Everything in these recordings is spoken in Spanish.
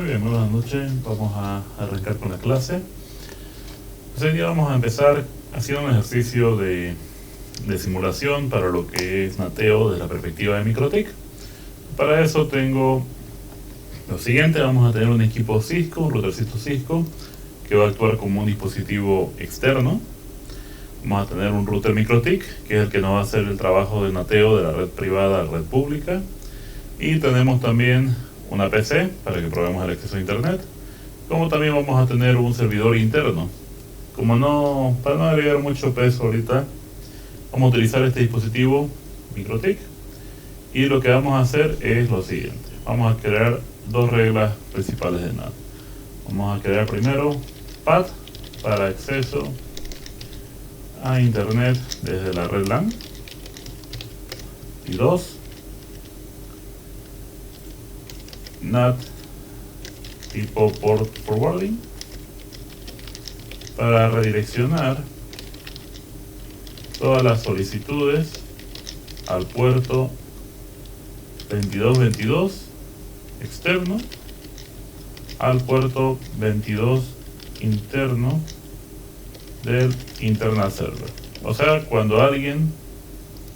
Muy bien, muy buenas noches. Vamos a arrancar con la clase. Hoy día vamos a empezar haciendo un ejercicio de simulación para lo que es nateo desde la perspectiva de MikroTik. Para eso tengo lo siguiente: vamos a tener un equipo Cisco, un routercito Cisco, que va a actuar como un dispositivo externo. Vamos a tener un router MikroTik, que es el que nos va a hacer el trabajo de nateo de la red privada a la red pública. Y tenemos también una PC para que probemos el acceso a internet, como también vamos a tener un servidor interno. Para no agregar mucho peso ahorita, vamos a utilizar este dispositivo MikroTik, y lo que vamos a hacer es lo siguiente: vamos a crear dos reglas principales de NAT. Vamos a crear primero PAT para acceso a internet desde la red LAN, y dos, NAT tipo port forwarding para redireccionar todas las solicitudes al puerto 2222 externo al puerto 22 interno del internal server. O sea, cuando alguien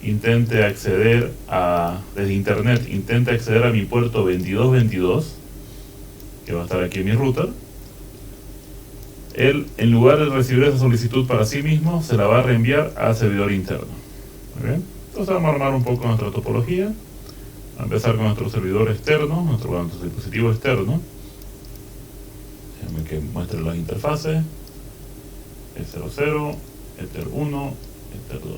intente acceder desde internet, intente acceder a mi puerto 2222, que va a estar aquí en mi router, él, en lugar de recibir esa solicitud para sí mismo, se la va a reenviar al servidor interno. Muy bien. Entonces vamos a armar un poco nuestra topología. Vamos a empezar con nuestro servidor externo, nuestro dispositivo externo. Déjenme que muestre las interfaces. E00, Ether 1, Ether 2.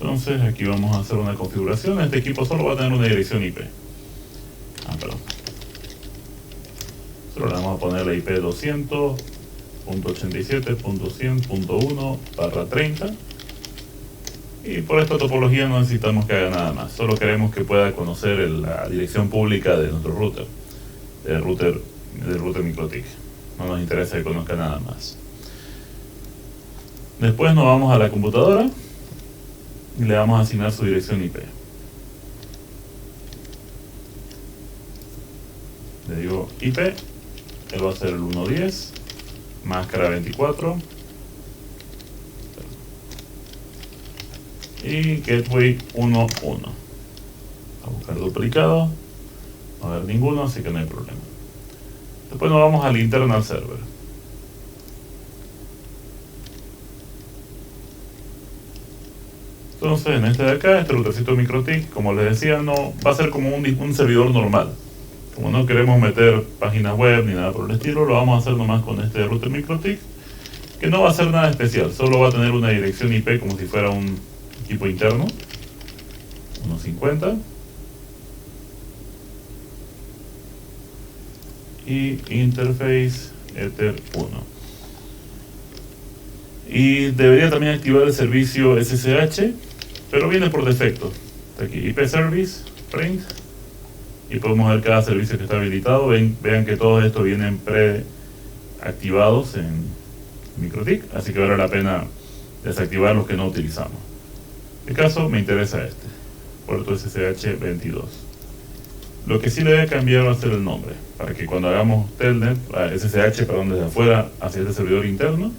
Entonces aquí vamos a hacer una configuración. Este equipo solo va a tener una dirección IP. Solo le vamos a poner la IP 200.87.100.1/30. Y por esta topología no necesitamos que haga nada más. Solo queremos que pueda conocer la dirección pública de nuestro router, del router MikroTik. No nos interesa que conozca nada más. Después nos vamos a la computadora y le vamos a asignar su dirección IP. Le digo IP, él va a ser el 110, máscara 24, y gateway 11. A buscar duplicado, no va a haber ninguno, así que no hay problema. Después nos vamos al internal server. Entonces, en este de acá, este routercito MikroTik, como les decía, no va a ser como un servidor normal. Como no queremos meter páginas web ni nada por el estilo, lo vamos a hacer nomás con este router MikroTik, que no va a hacer nada especial, solo va a tener una dirección IP como si fuera un equipo interno, 150, y interface Ether 1. Y debería también activar el servicio SSH, pero viene por defecto. Está aquí, IP service, print, y podemos ver cada servicio que está habilitado. Vean que todos estos vienen preactivados en MikroTik, así que vale la pena desactivar los que no utilizamos. En este caso me interesa este, puerto SSH 22. Lo que sí le voy a cambiar va a ser el nombre, para que cuando hagamos telnet, SSH desde afuera hacia este servidor interno,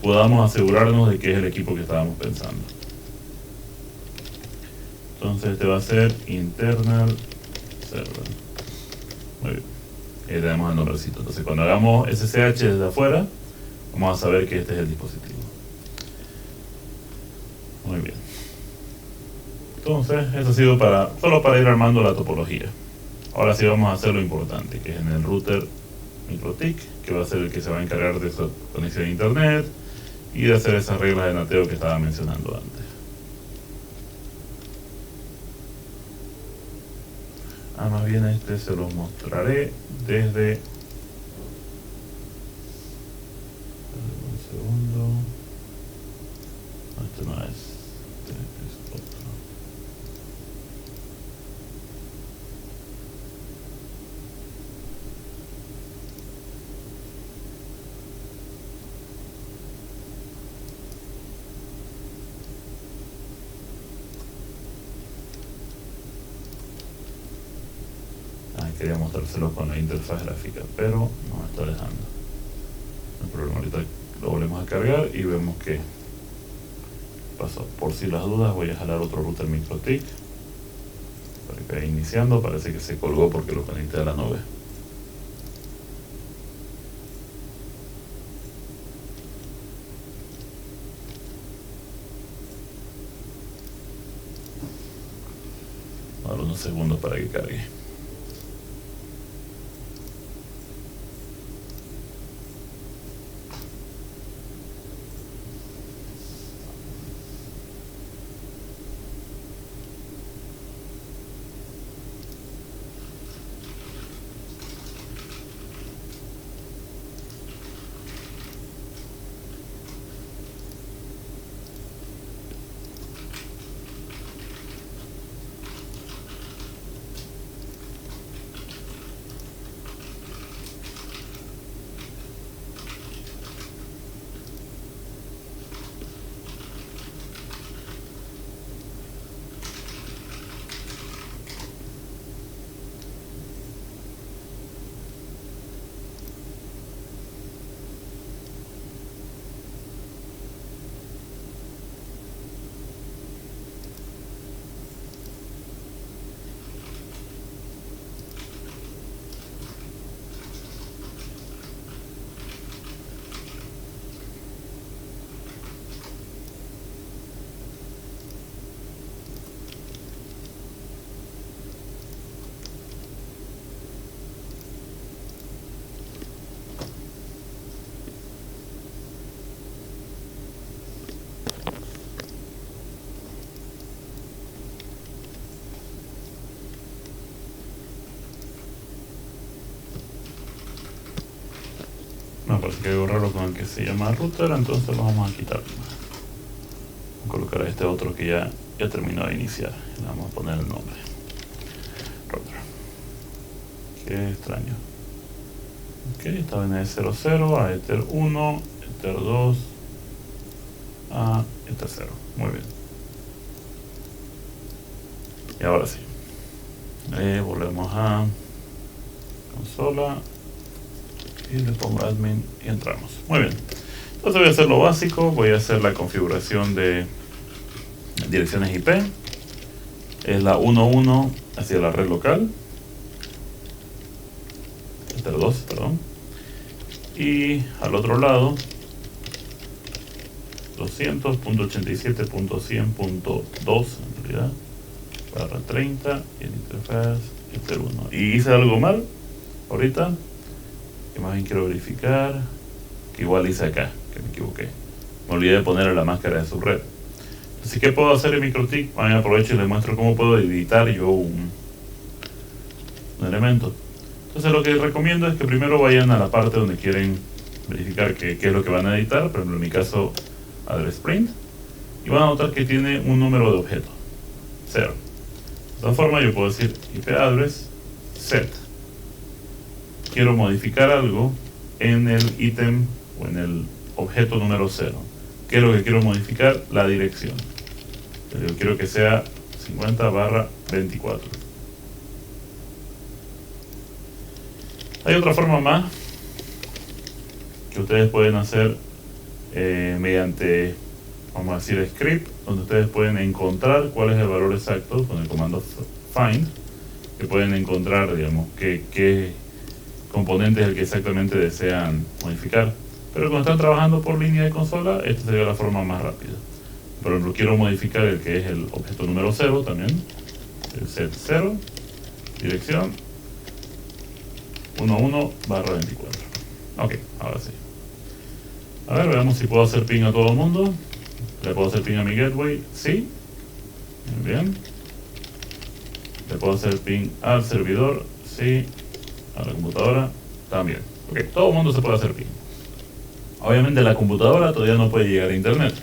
podamos asegurarnos de que es el equipo que estábamos pensando. Entonces este va a ser internal server. Muy bien. Ahí le damos el nombrecito. Entonces cuando hagamos SSH desde afuera, vamos a saber que este es el dispositivo. Muy bien. Entonces eso ha sido solo para ir armando la topología. Ahora sí vamos a hacer lo importante, que es en el router MikroTik, que va a ser el que se va a encargar de su conexión a internet y de hacer esas reglas de nateo que estaba mencionando antes. Más bien este se los mostraré desde... Un segundo. Este no es. Este es otro. Quería mostrárselo con la interfaz gráfica, pero no me está dejando. No hay problema, ahorita lo volvemos a cargar y vemos que pasó. Por si las dudas voy a jalar otro router MikroTik para que vaya iniciando. Parece que se colgó porque lo conecté a la nube. Ahora unos segundos para que cargue. No, parece que hay algo raro con el que se llama router, entonces lo vamos a quitar. Vamos a colocar a este otro que ya terminó de iniciar. Le vamos a poner el nombre. Router. Qué extraño. Ok, estaba en E00, a Ether 1, Ether 2, a Ether 0. Muy bien. Y ahora sí. Volvemos a consola. Y le pongo admin y entramos. Muy bien. Entonces voy a hacer lo básico. Voy a hacer la configuración de direcciones IP. Es la 1.1 hacia la red local. Ether 2, perdón. Y al otro lado 200.87.100.2 en realidad barra 30 y en interfaz Ether 1. Y hice algo mal ahorita, que más bien quiero verificar, que igual hice acá, que me equivoqué. Me olvidé de ponerle la máscara de subred. Entonces, ¿qué puedo hacer en MikroTik? Bueno, aprovecho y les muestro cómo puedo editar yo un elemento. Entonces, lo que recomiendo es que primero vayan a la parte donde quieren verificar qué es lo que van a editar. Por ejemplo, en mi caso, address print. Y van a notar que tiene un número de objeto, 0. De esta forma yo puedo decir IP address set. Quiero modificar algo en el ítem o en el objeto número 0. ¿Qué es lo que quiero modificar? La dirección. Yo quiero que sea 50/24. Hay otra forma más que ustedes pueden hacer mediante, vamos a decir, script, donde ustedes pueden encontrar cuál es el valor exacto con el comando find, que pueden encontrar, digamos, qué componente es el que exactamente desean modificar. Pero cuando están trabajando por línea de consola, esta sería la forma más rápida. Por ejemplo, quiero modificar el que es el objeto número 0 también, el set 0, dirección 11/24. Ok, ahora sí. A ver, veamos si puedo hacer ping a todo el mundo. ¿Le puedo hacer ping a mi gateway? Sí. Muy bien. ¿Le puedo hacer ping al servidor? Sí. A la computadora también. Ok, todo el mundo se puede hacer ping. Obviamente la computadora todavía no puede llegar a internet.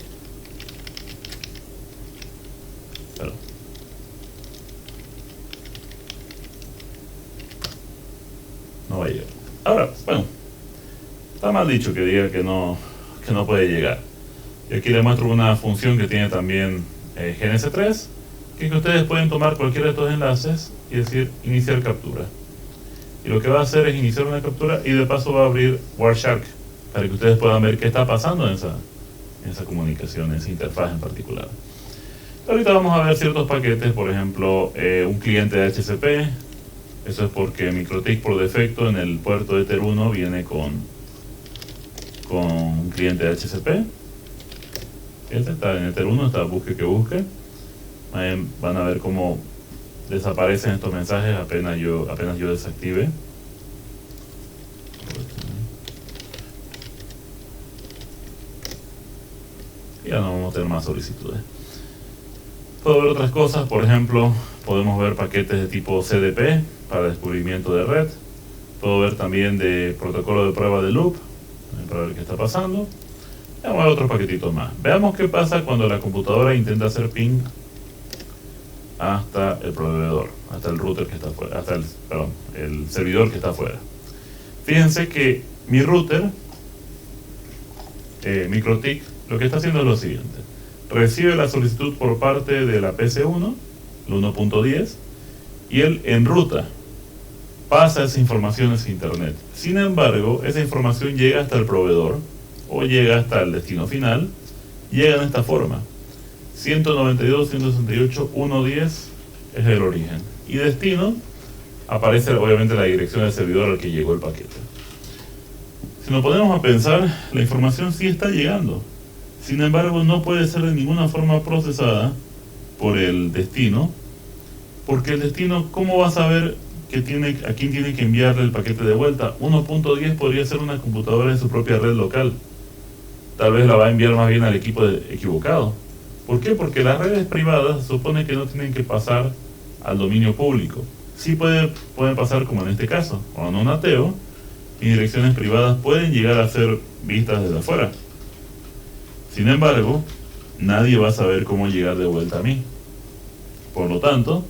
Pero no va a llegar. Ahora, bueno, está mal dicho que diga que no puede llegar. Y aquí les muestro una función que tiene también GNS3, que es que ustedes pueden tomar cualquiera de estos enlaces y decir iniciar captura. y lo que va a hacer es iniciar una captura y de paso va a abrir Wireshark para que ustedes puedan ver qué está pasando en esa comunicación, en esa interfaz en particular. Ahorita vamos a ver ciertos paquetes, por ejemplo, un cliente de HCP. Eso es porque MikroTik por defecto en el puerto Ether 1 viene con un cliente de HCP. Este está en Ether 1, está busque que busque. Van a ver cómo desaparecen estos mensajes apenas yo desactive. Y ya no vamos a tener más solicitudes. Puedo ver otras cosas, por ejemplo, podemos ver paquetes de tipo CDP para descubrimiento de red. Puedo ver también de protocolo de prueba de loop para ver qué está pasando. Vamos a ver otros paquetitos más. Veamos qué pasa cuando la computadora intenta hacer ping hasta el proveedor, hasta el router que está afuera, el servidor que está afuera. Fíjense que mi router, MikroTik, lo que está haciendo es lo siguiente. Recibe la solicitud por parte de la PC1, el 1.10, y él enruta, pasa esa información hacia internet. Sin embargo, esa información llega hasta el proveedor o llega hasta el destino final, llega en esta forma. 192.168.1.10 es el origen. Y destino, aparece obviamente la dirección del servidor al que llegó el paquete. Si nos ponemos a pensar, la información sí está llegando. Sin embargo, no puede ser de ninguna forma procesada por el destino, porque el destino, ¿cómo va a saber a quién tiene que enviarle el paquete de vuelta? 1.10 podría ser una computadora en su propia red local. Tal vez la va a enviar más bien al equipo equivocado. ¿Por qué? Porque las redes privadas se supone que no tienen que pasar al dominio público. Sí pueden pasar, como en este caso, cuando no nateo, y direcciones privadas pueden llegar a ser vistas desde afuera. Sin embargo, nadie va a saber cómo llegar de vuelta a mí. Por lo tanto,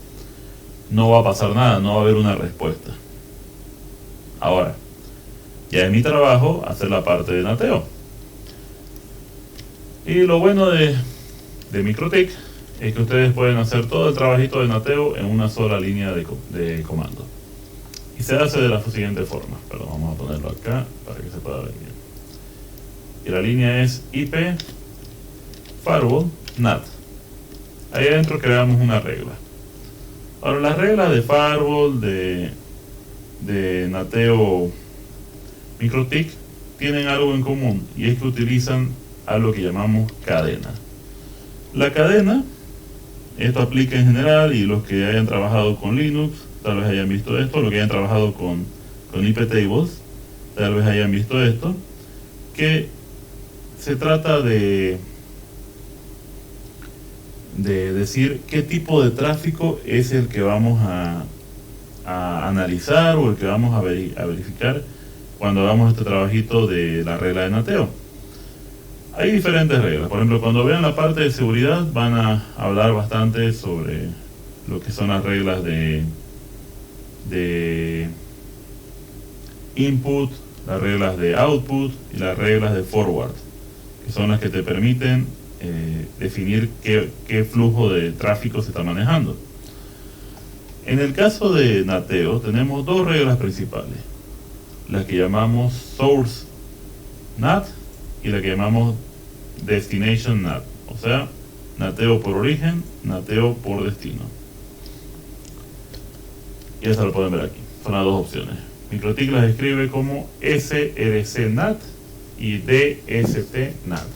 no va a pasar nada, no va a haber una respuesta. Ahora, ya es mi trabajo hacer la parte de nateo. Y lo bueno de MikroTik es que ustedes pueden hacer todo el trabajito de nateo en una sola línea de comando. Y se hace de la siguiente forma. Pero vamos a ponerlo acá para que se pueda ver bien. Y la línea es IP firewall NAT. Ahí adentro creamos una regla. Ahora, las reglas de firewall, de nateo MikroTik tienen algo en común, y es que utilizan algo que llamamos cadena. La cadena, esto aplica en general, y los que hayan trabajado con Linux tal vez hayan visto esto, los que hayan trabajado con iptables tal vez hayan visto esto, que se trata de decir qué tipo de tráfico es el que vamos a analizar o el que vamos a verificar cuando hagamos este trabajito de la regla de nateo. Hay diferentes reglas. Por ejemplo, cuando vean la parte de seguridad van a hablar bastante sobre lo que son las reglas de input, las reglas de output y las reglas de forward, que son las que te permiten definir qué flujo de tráfico se está manejando. En el caso de nateo tenemos dos reglas principales, la que llamamos source NAT y la que llamamos destination NAT, o sea, nateo por origen, nateo por destino. Y eso lo pueden ver aquí, son las dos opciones. MikroTik las escribe como SRC NAT y DST NAT.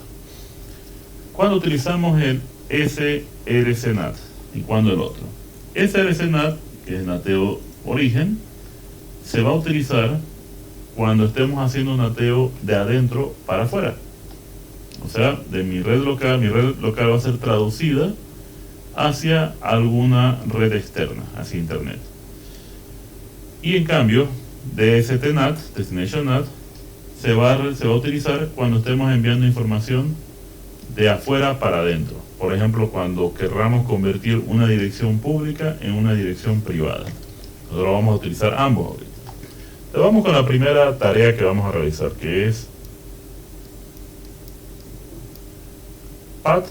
¿Cuándo utilizamos el SRC NAT y cuándo el otro? SRC NAT, que es nateo origen, se va a utilizar cuando estemos haciendo un nateo de adentro para afuera. O sea, de mi red local va a ser traducida hacia alguna red externa, hacia internet. Y en cambio, DST NAT, Destination NAT, se va a utilizar cuando estemos enviando información de afuera para adentro. Por ejemplo, cuando querramos convertir una dirección pública en una dirección privada. Nosotros vamos a utilizar ambos ahorita. Entonces vamos con la primera tarea que vamos a realizar, que es PAT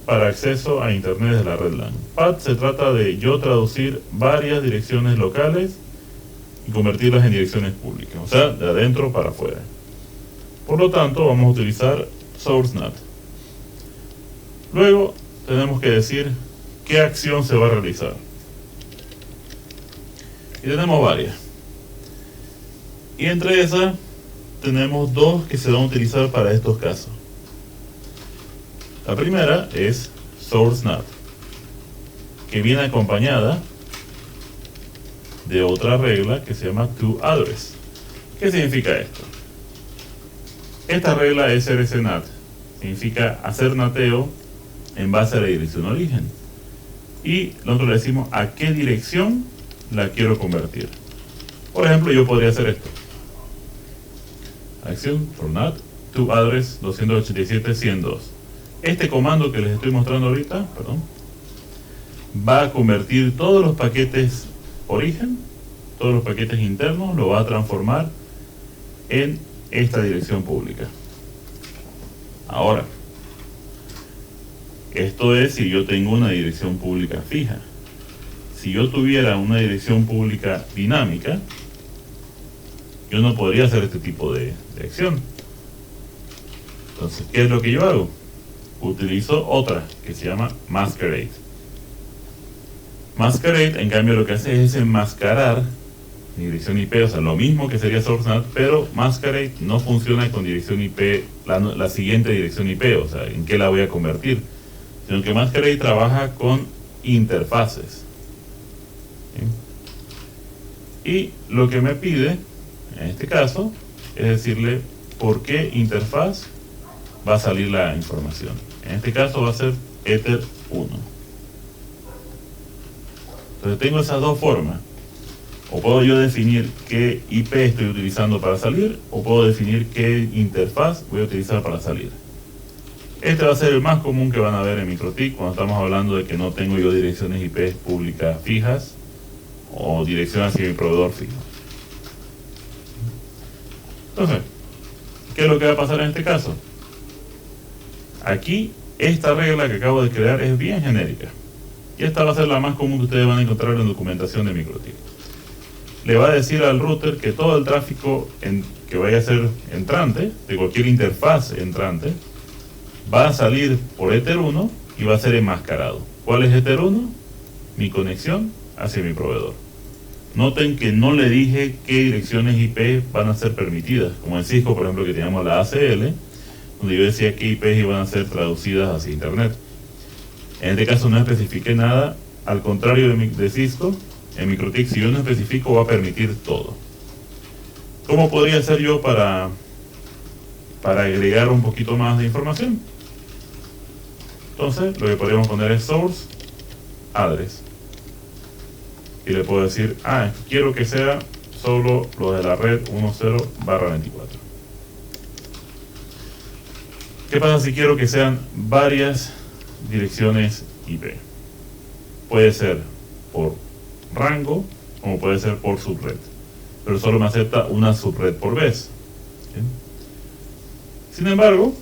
para acceso a internet de la red LAN. PAT se trata de yo traducir varias direcciones locales y convertirlas en direcciones públicas, o sea, de adentro para afuera. Por lo tanto, vamos a utilizar source NAT. Luego tenemos que decir qué acción se va a realizar. Y tenemos varias. Y entre esas tenemos dos que se van a utilizar para estos casos. La primera es source NAT, que viene acompañada de otra regla que se llama toAddress. ¿Qué significa esto? Esta regla es srcNAT, significa hacer nateo en base a la dirección origen. Y nosotros le decimos a qué dirección la quiero convertir. Por ejemplo, yo podría hacer esto. Acción for NAT toAddress 287.102. Este comando que les estoy mostrando ahorita, va a convertir todos los paquetes origen, todos los paquetes internos, lo va a transformar en esta dirección pública. Ahora, esto es si yo tengo una dirección pública fija. Si yo tuviera una dirección pública dinámica, yo no podría hacer este tipo de acción. Entonces, ¿qué es lo que yo hago? Utilizo otra que se llama masquerade. Masquerade, en cambio, lo que hace es enmascarar mi dirección IP, o sea, lo mismo que sería source NAT, pero masquerade no funciona con dirección IP, la siguiente dirección IP, o sea, en qué la voy a convertir, sino que masquerade trabaja con interfaces. ¿Sí? Y lo que me pide, en este caso, es decirle por qué interfaz va a salir la información. En este caso va a ser Ether 1. Entonces tengo esas dos formas. O puedo yo definir qué IP estoy utilizando para salir, o puedo definir qué interfaz voy a utilizar para salir. Este va a ser el más común que van a ver en MikroTik cuando estamos hablando de que no tengo yo direcciones IP públicas fijas o dirección hacia mi proveedor fijo. Entonces, ¿qué es lo que va a pasar en este caso? Aquí, esta regla que acabo de crear es bien genérica. Y esta va a ser la más común que ustedes van a encontrar en documentación de MikroTik. Le va a decir al router que todo el tráfico que vaya a ser entrante, de cualquier interfaz entrante, va a salir por Ether 1 y va a ser enmascarado. ¿Cuál es Ether 1? Mi conexión hacia mi proveedor. Noten que no le dije qué direcciones IP van a ser permitidas, como en Cisco, por ejemplo, que teníamos la ACL, donde yo decía qué IPs iban a ser traducidas hacia Internet. En este caso no especifiqué nada, al contrario de Cisco, en MikroTik si yo no especifico va a permitir todo. ¿Cómo podría hacer yo para agregar un poquito más de información? Entonces lo que podríamos poner es source address. Y le puedo decir, quiero que sea solo lo de la red 10/24. ¿Qué pasa si quiero que sean varias direcciones IP? Puede ser por rango, como puede ser por subred, pero solo me acepta una subred por vez. ¿Sí? Sin embargo,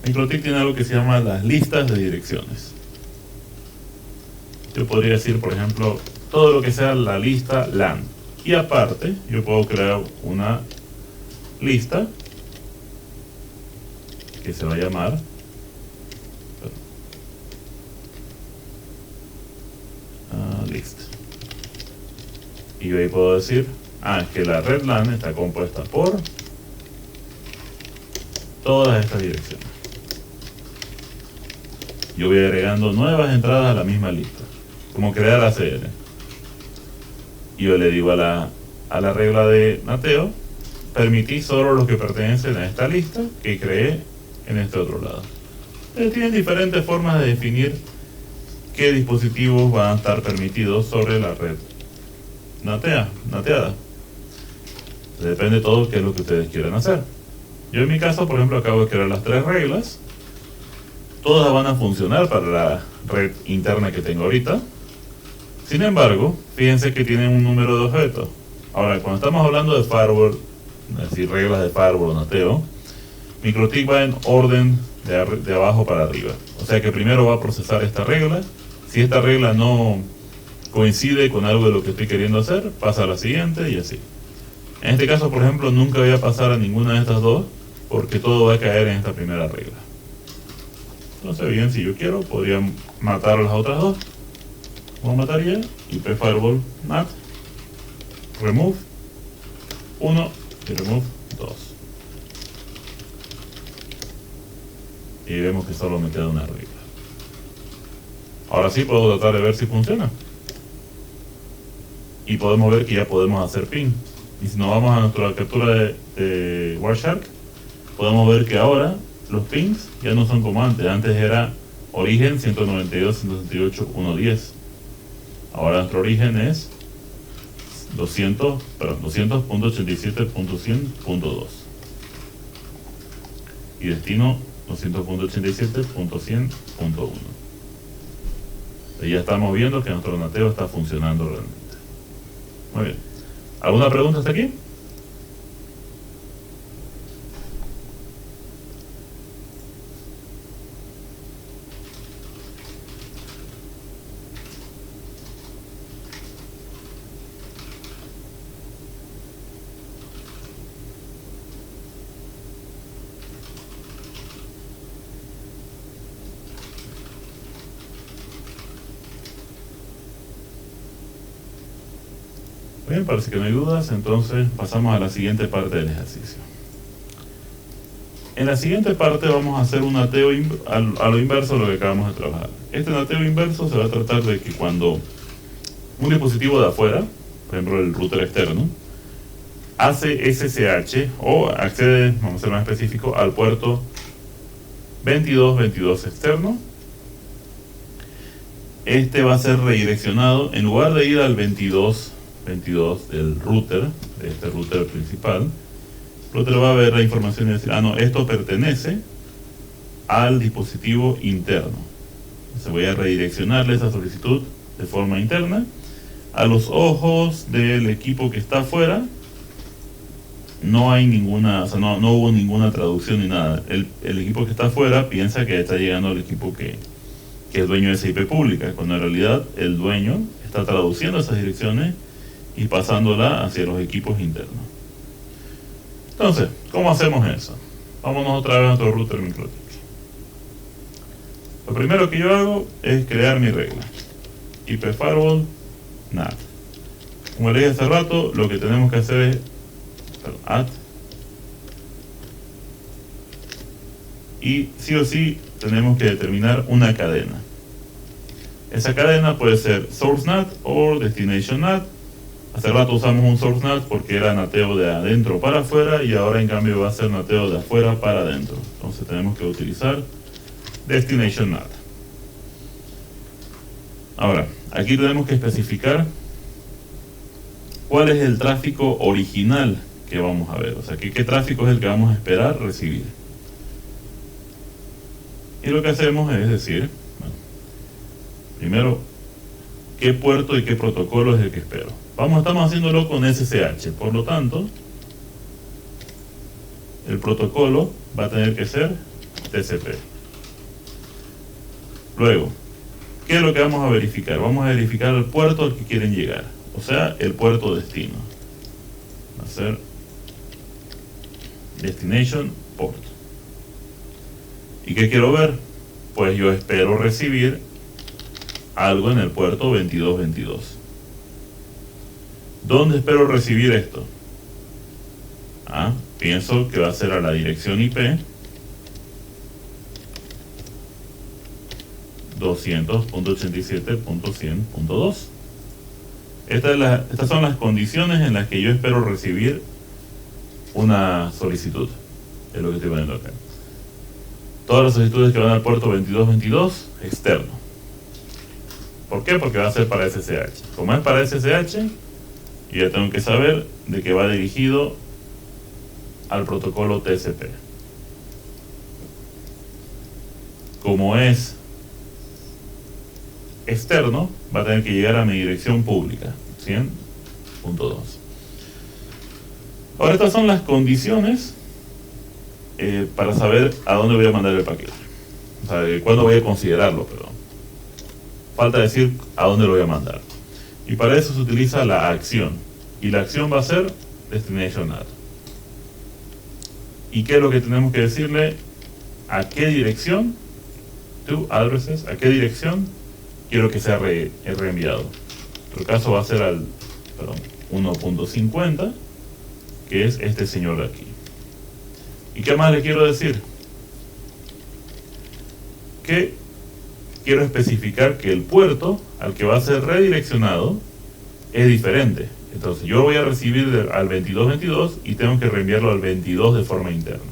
MikroTik tiene algo que se llama las listas de direcciones. Yo podría decir, por ejemplo, todo lo que sea la lista LAN. Y aparte, yo puedo crear una lista que se va a llamar list. Y yo ahí puedo decir, es que la red LAN está compuesta por todas estas direcciones. Yo voy agregando nuevas entradas a la misma lista, como crear ACL. Y yo le digo a la regla de nateo, permití solo los que pertenecen a esta lista que creé en este otro lado. Tienen diferentes formas de definir qué dispositivos van a estar permitidos sobre la red nateada. Depende todo qué es lo que ustedes quieran hacer. Yo en mi caso, por ejemplo, acabo de crear las 3 reglas. Todas van a funcionar para la red interna que tengo ahorita. Sin embargo, fíjense que tienen un número de objetos. Ahora, cuando estamos hablando de firewall, es decir, reglas de firewall o nateo, MikroTik va en orden de abajo para arriba. O sea que primero va a procesar esta regla. Si esta regla no coincide con algo de lo que estoy queriendo hacer, pasa a la siguiente y así. En este caso, por ejemplo, nunca voy a pasar a ninguna de estas dos porque todo va a caer en esta primera regla. Entonces, bien, si yo quiero, podría matar a las otras dos. ¿Cómo mataría? IP Firewall NAT remove 1 y remove 2. Y vemos que solo me queda una regla. Ahora sí puedo tratar de ver si funciona. Y podemos ver que ya podemos hacer ping. Y si nos vamos a nuestra captura de Wireshark, podemos ver que ahora los pings ya no son como antes. Antes era origen 192.168.110. Ahora nuestro origen es 200.87.100.2 y destino 200.87.100.1. Y ya estamos viendo que nuestro nateo está funcionando realmente. Muy bien. ¿Alguna pregunta hasta aquí? Bien, parece que no hay dudas, entonces pasamos a la siguiente parte del ejercicio. En la siguiente parte vamos a hacer un nateo a lo inverso de lo que acabamos de trabajar. Este nateo inverso se va a tratar de que cuando un dispositivo de afuera, por ejemplo el router externo, hace SSH o accede, vamos a ser más específico, al puerto 2222 externo, este va a ser redireccionado, en lugar de ir al 22 del router, de este router principal, el router va a ver la información y decir, no, esto pertenece al dispositivo interno. Entonces voy a redireccionarle esa solicitud de forma interna. A los ojos del equipo que está afuera, no hay ninguna, o sea, no hubo ninguna traducción ni nada. El equipo que está afuera piensa que está llegando al equipo que es dueño de esa IP pública, cuando en realidad el dueño está traduciendo esas direcciones y pasándola hacia los equipos internos. Entonces, ¿cómo hacemos eso? Vámonos otra vez a nuestro router MikroTik. Lo primero que yo hago es crear mi regla. IP Firewall NAT. Como le dije hace rato, lo que tenemos que hacer es add. Y sí o sí tenemos que determinar una cadena. Esa cadena puede ser Source NAT o Destination NAT. Hace rato usamos un Source NAT porque era nateo de adentro para afuera y ahora en cambio va a ser nateo de afuera para adentro. Entonces tenemos que utilizar Destination NAT. Ahora, aquí tenemos que especificar cuál es el tráfico original que vamos a ver. O sea, qué tráfico es el que vamos a esperar recibir. Y lo que hacemos es decir, bueno, primero, qué puerto y qué protocolo es el que espero. Estamos haciéndolo con SSH, por lo tanto, el protocolo va a tener que ser TCP. Luego, ¿qué es lo que vamos a verificar? Vamos a verificar el puerto al que quieren llegar, o sea, el puerto destino. Va a ser Destination Port. ¿Y qué quiero ver? Pues yo espero recibir algo en el puerto 2222. ¿Dónde espero recibir esto? Pienso que va a ser a la dirección IP 200.87.100.2. Estas son las condiciones en las que yo espero recibir una solicitud. Es lo que estoy poniendo acá. Todas las solicitudes que van al puerto 2222 externo. ¿Por qué? Porque va a ser para SSH. Como es para SSH, yo ya tengo que saber de que va dirigido al protocolo TCP. Como es externo, va a tener que llegar a mi dirección pública 100.2. Ahora estas son las condiciones para saber a dónde voy a mandar el paquete. O sea, cuándo voy a considerarlo, perdón. Falta decir a dónde lo voy a mandar. Y para eso se utiliza la acción. Y la acción va a ser destination add. ¿Y qué es lo que tenemos que decirle? ¿A qué dirección? To addresses. ¿A qué dirección quiero que sea reenviado? En nuestro caso va a ser al 1.50, que es este señor de aquí. ¿Y qué más le quiero decir? Que quiero especificar que el puerto al que va a ser redireccionado es diferente. Entonces yo voy a recibir al 2222 y tengo que reenviarlo al 22 de forma interna.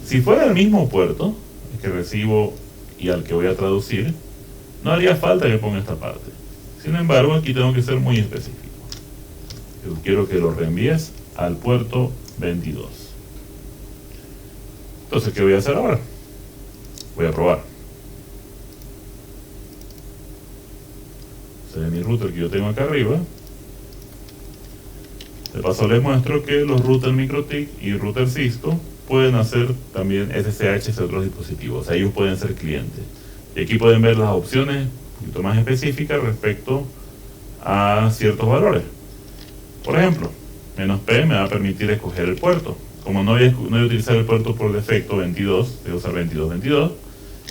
Si fuera el mismo puerto el que recibo y al que voy a traducir, no haría falta que ponga esta parte. Sin embargo, aquí tengo que ser muy específico. Yo quiero que lo reenvíes al puerto 22. Entonces, ¿qué voy a hacer ahora? Voy a probar. Ese es mi router que yo tengo acá arriba. De paso les muestro que los routers MikroTik y router Cisco pueden hacer también SSH de otros dispositivos. O sea, ellos pueden ser clientes. Y aquí pueden ver las opciones un poquito más específicas respecto a ciertos valores. Por ejemplo, "-p" me va a permitir escoger el puerto. Como no voy a utilizar el puerto por defecto 22, voy a usar 2222,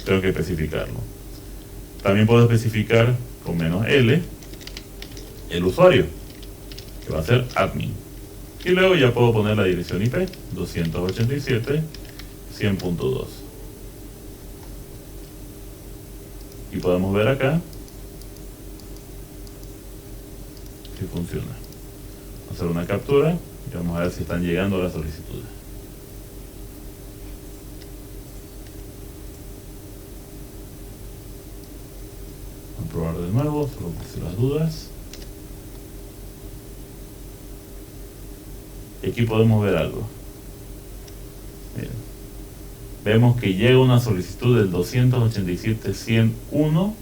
tengo que especificarlo. También puedo especificar con "-l" el usuario, que va a ser admin. Y luego ya puedo poner la dirección IP, 287.100.2. Y podemos ver acá si funciona. Vamos a hacer una captura y vamos a ver si están llegando las solicitudes. Vamos a probar de nuevo, solo por si las dudas. Y aquí podemos ver algo. Miren. Vemos que llega una solicitud del 287.100.1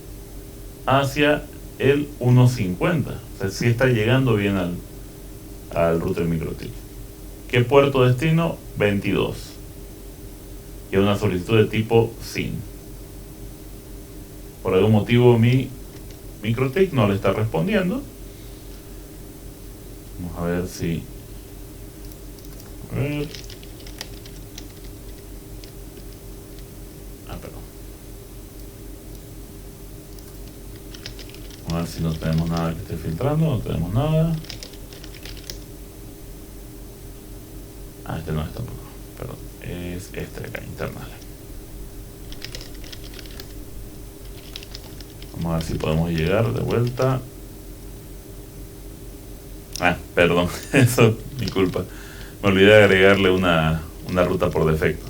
hacia el 1.50. O sea, sí está llegando bien al router MikroTik. ¿Qué puerto destino? 22. Y es una solicitud de tipo SYN. Por algún motivo mi MikroTik no le está respondiendo. Vamos a ver si... perdón. Vamos a ver si no tenemos nada que esté filtrando. No tenemos nada. Este no es tampoco. Perdón. Es este de acá, internal. Vamos a ver si podemos llegar de vuelta. Perdón. Eso, mi culpa. Me olvidé de agregarle una ruta por defecto.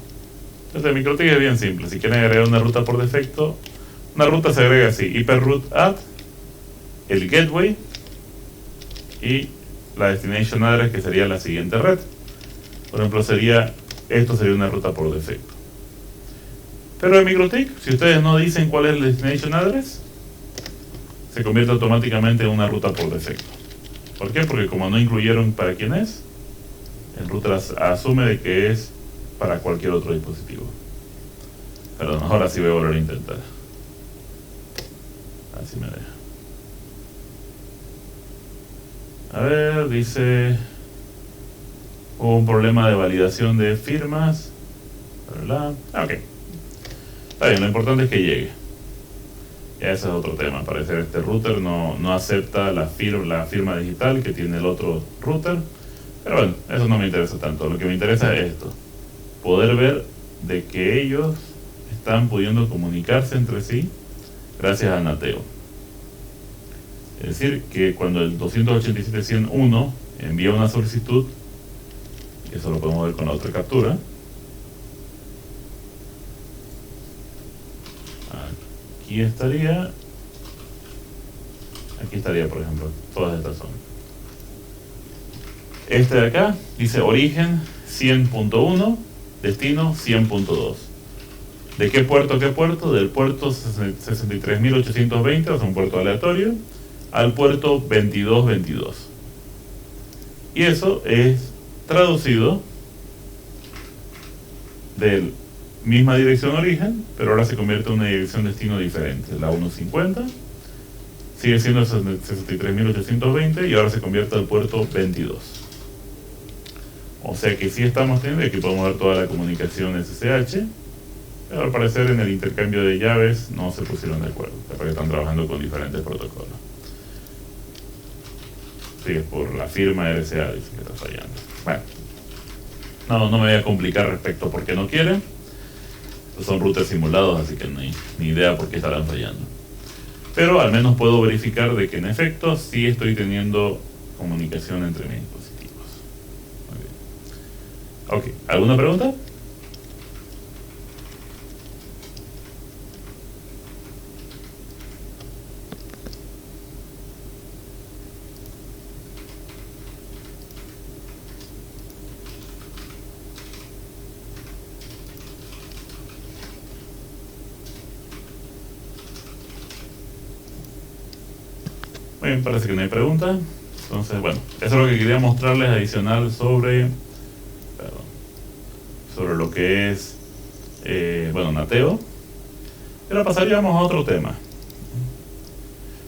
Entonces, el MikroTik es bien simple. Si quieren agregar una ruta por defecto, una ruta se agrega así: hyperroute add, el gateway y la destination address, que sería la siguiente red. Por ejemplo, esto sería una ruta por defecto. Pero en MikroTik, si ustedes no dicen cuál es el destination address, se convierte automáticamente en una ruta por defecto. ¿Por qué? Porque como no incluyeron para quién es, el router asume de que es para cualquier otro dispositivo. Perdón, ahora sí voy a volver a intentar. Así me deja. A ver, dice... hubo un problema de validación de firmas. Ok. Está bien, lo importante es que llegue. Ya ese es otro tema. Al parecer este router no acepta la firma digital que tiene el otro router. Pero bueno, eso no me interesa tanto. Lo que me interesa es esto: poder ver de que ellos están pudiendo comunicarse entre sí gracias a Nateo. Es decir, que cuando el 287.100.1 envía una solicitud, y eso lo podemos ver con la otra captura, aquí estaría, por ejemplo, todas estas son. Este de acá dice origen 100.1, destino 100.2. ¿De qué puerto a qué puerto? Del puerto 63.820, o sea, un puerto aleatorio, al puerto 2222. Y eso es traducido de misma dirección origen, pero ahora se convierte en una dirección destino diferente. La 150 sigue siendo el 63.820 y ahora se convierte al puerto 22. O sea que sí estamos teniendo, aquí podemos ver toda la comunicación SSH, pero al parecer en el intercambio de llaves no se pusieron de acuerdo, porque están trabajando con diferentes protocolos. Sí, es por la firma RSA, dice que está fallando. Bueno, no me voy a complicar respecto a por qué no quieren. Son routers simulados, así que no hay ni idea por qué estarán fallando. Pero al menos puedo verificar de que en efecto sí estoy teniendo comunicación entre mis dispositivos. Ok, ¿alguna pregunta? Muy bien, parece que no hay pregunta. Entonces, bueno, eso es lo que quería mostrarles adicional sobre lo que es, Nateo. Y ahora pasaríamos a otro tema.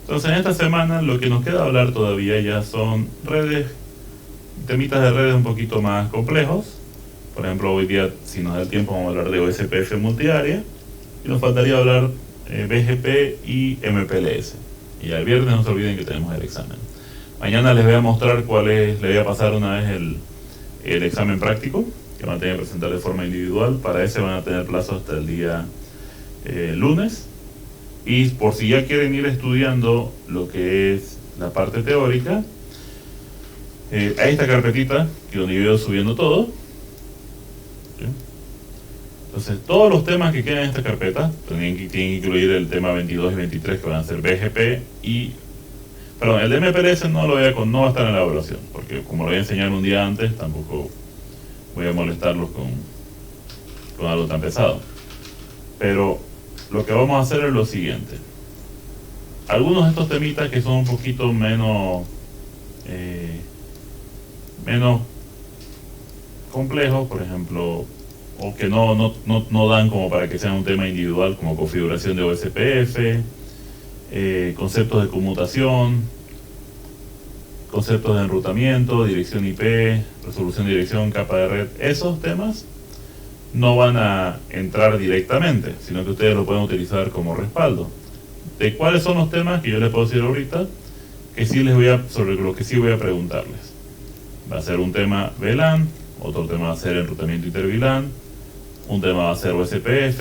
Entonces, en esta semana lo que nos queda hablar todavía ya son redes, temitas de redes un poquito más complejos. Por ejemplo, hoy día, si nos da el tiempo, vamos a hablar de OSPF multiárea. Y nos faltaría hablar BGP y MPLS. Y el viernes no se olviden que tenemos el examen. Mañana les voy a mostrar les voy a pasar una vez el examen práctico, que van a tener que presentar de forma individual. Para ese van a tener plazo hasta el día lunes. Y por si ya quieren ir estudiando lo que es la parte teórica, hay esta carpetita que donde yo he ido subiendo todo. ¿Sí? Entonces, todos los temas que quedan en esta carpeta tienen que incluir el tema 22 y 23, que van a ser BGP y... Perdón, el de MPLS no va a estar en la evaluación, porque como lo voy a enseñar un día antes, tampoco voy a molestarlos con algo tan pesado. Pero lo que vamos a hacer es lo siguiente. Algunos de estos temitas que son un poquito menos complejos, por ejemplo, o que no dan como para que sea un tema individual, como configuración de OSPF, conceptos de conmutación, conceptos de enrutamiento, dirección IP, resolución de dirección, capa de red. Esos temas no van a entrar directamente, sino que ustedes lo pueden utilizar como respaldo. ¿De cuáles son los temas que yo les puedo decir ahorita? Sobre lo que sí voy a preguntarles. Va a ser un tema VLAN, otro tema va a ser enrutamiento inter-VLAN, un tema va a ser OSPF,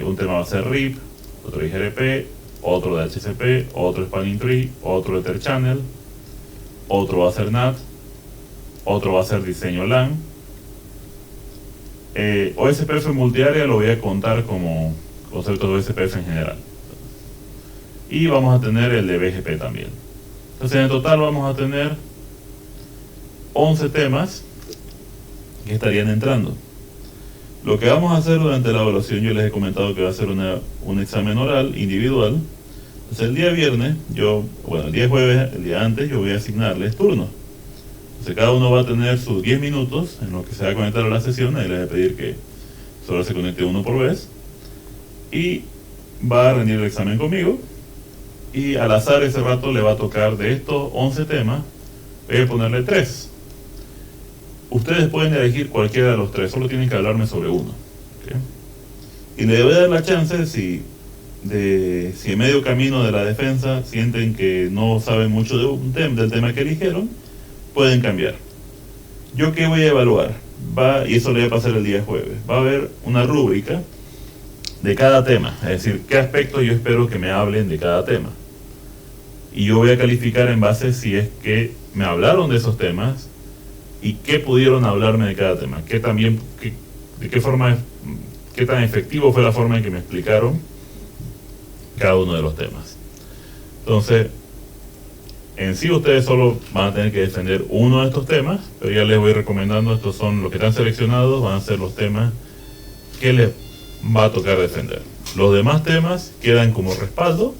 un tema va a ser RIP, otro IGRP, otro de HCP, otro Spanning Tree, otro Ether Channel, otro va a ser NAT, otro va a ser diseño LAN. OSPF multiárea lo voy a contar como concepto de OSPF en general. Y vamos a tener el de BGP también. Entonces en total vamos a tener 11 temas que estarían entrando. Lo que vamos a hacer durante la evaluación, yo les he comentado que va a ser un examen oral individual. Entonces el día viernes, el día jueves, el día antes, yo voy a asignarles turnos. Entonces cada uno va a tener sus 10 minutos en los que se va a conectar a la sesión. Ahí les voy a pedir que solo se conecte uno por vez. Y va a rendir el examen conmigo. Y al azar ese rato le va a tocar de estos 11 temas, voy a ponerle 3. Ustedes pueden elegir cualquiera de los 3, solo tienen que hablarme sobre uno. ¿Okay? Y le voy a dar la chance, si en medio camino de la defensa sienten que no saben mucho del tema que eligieron, pueden cambiar. ¿Yo qué voy a evaluar? Y eso le voy a pasar el día jueves. Va a haber una rúbrica de cada tema, es decir, qué aspectos yo espero que me hablen de cada tema. Y yo voy a calificar en base si es que me hablaron de esos temas y qué pudieron hablarme de cada tema, qué tan efectivo fue la forma en que me explicaron cada uno de los temas. Entonces, en sí ustedes solo van a tener que defender uno de estos temas, pero ya les voy recomendando, estos son los que están seleccionados, van a ser los temas que les va a tocar defender. Los demás temas quedan como respaldo.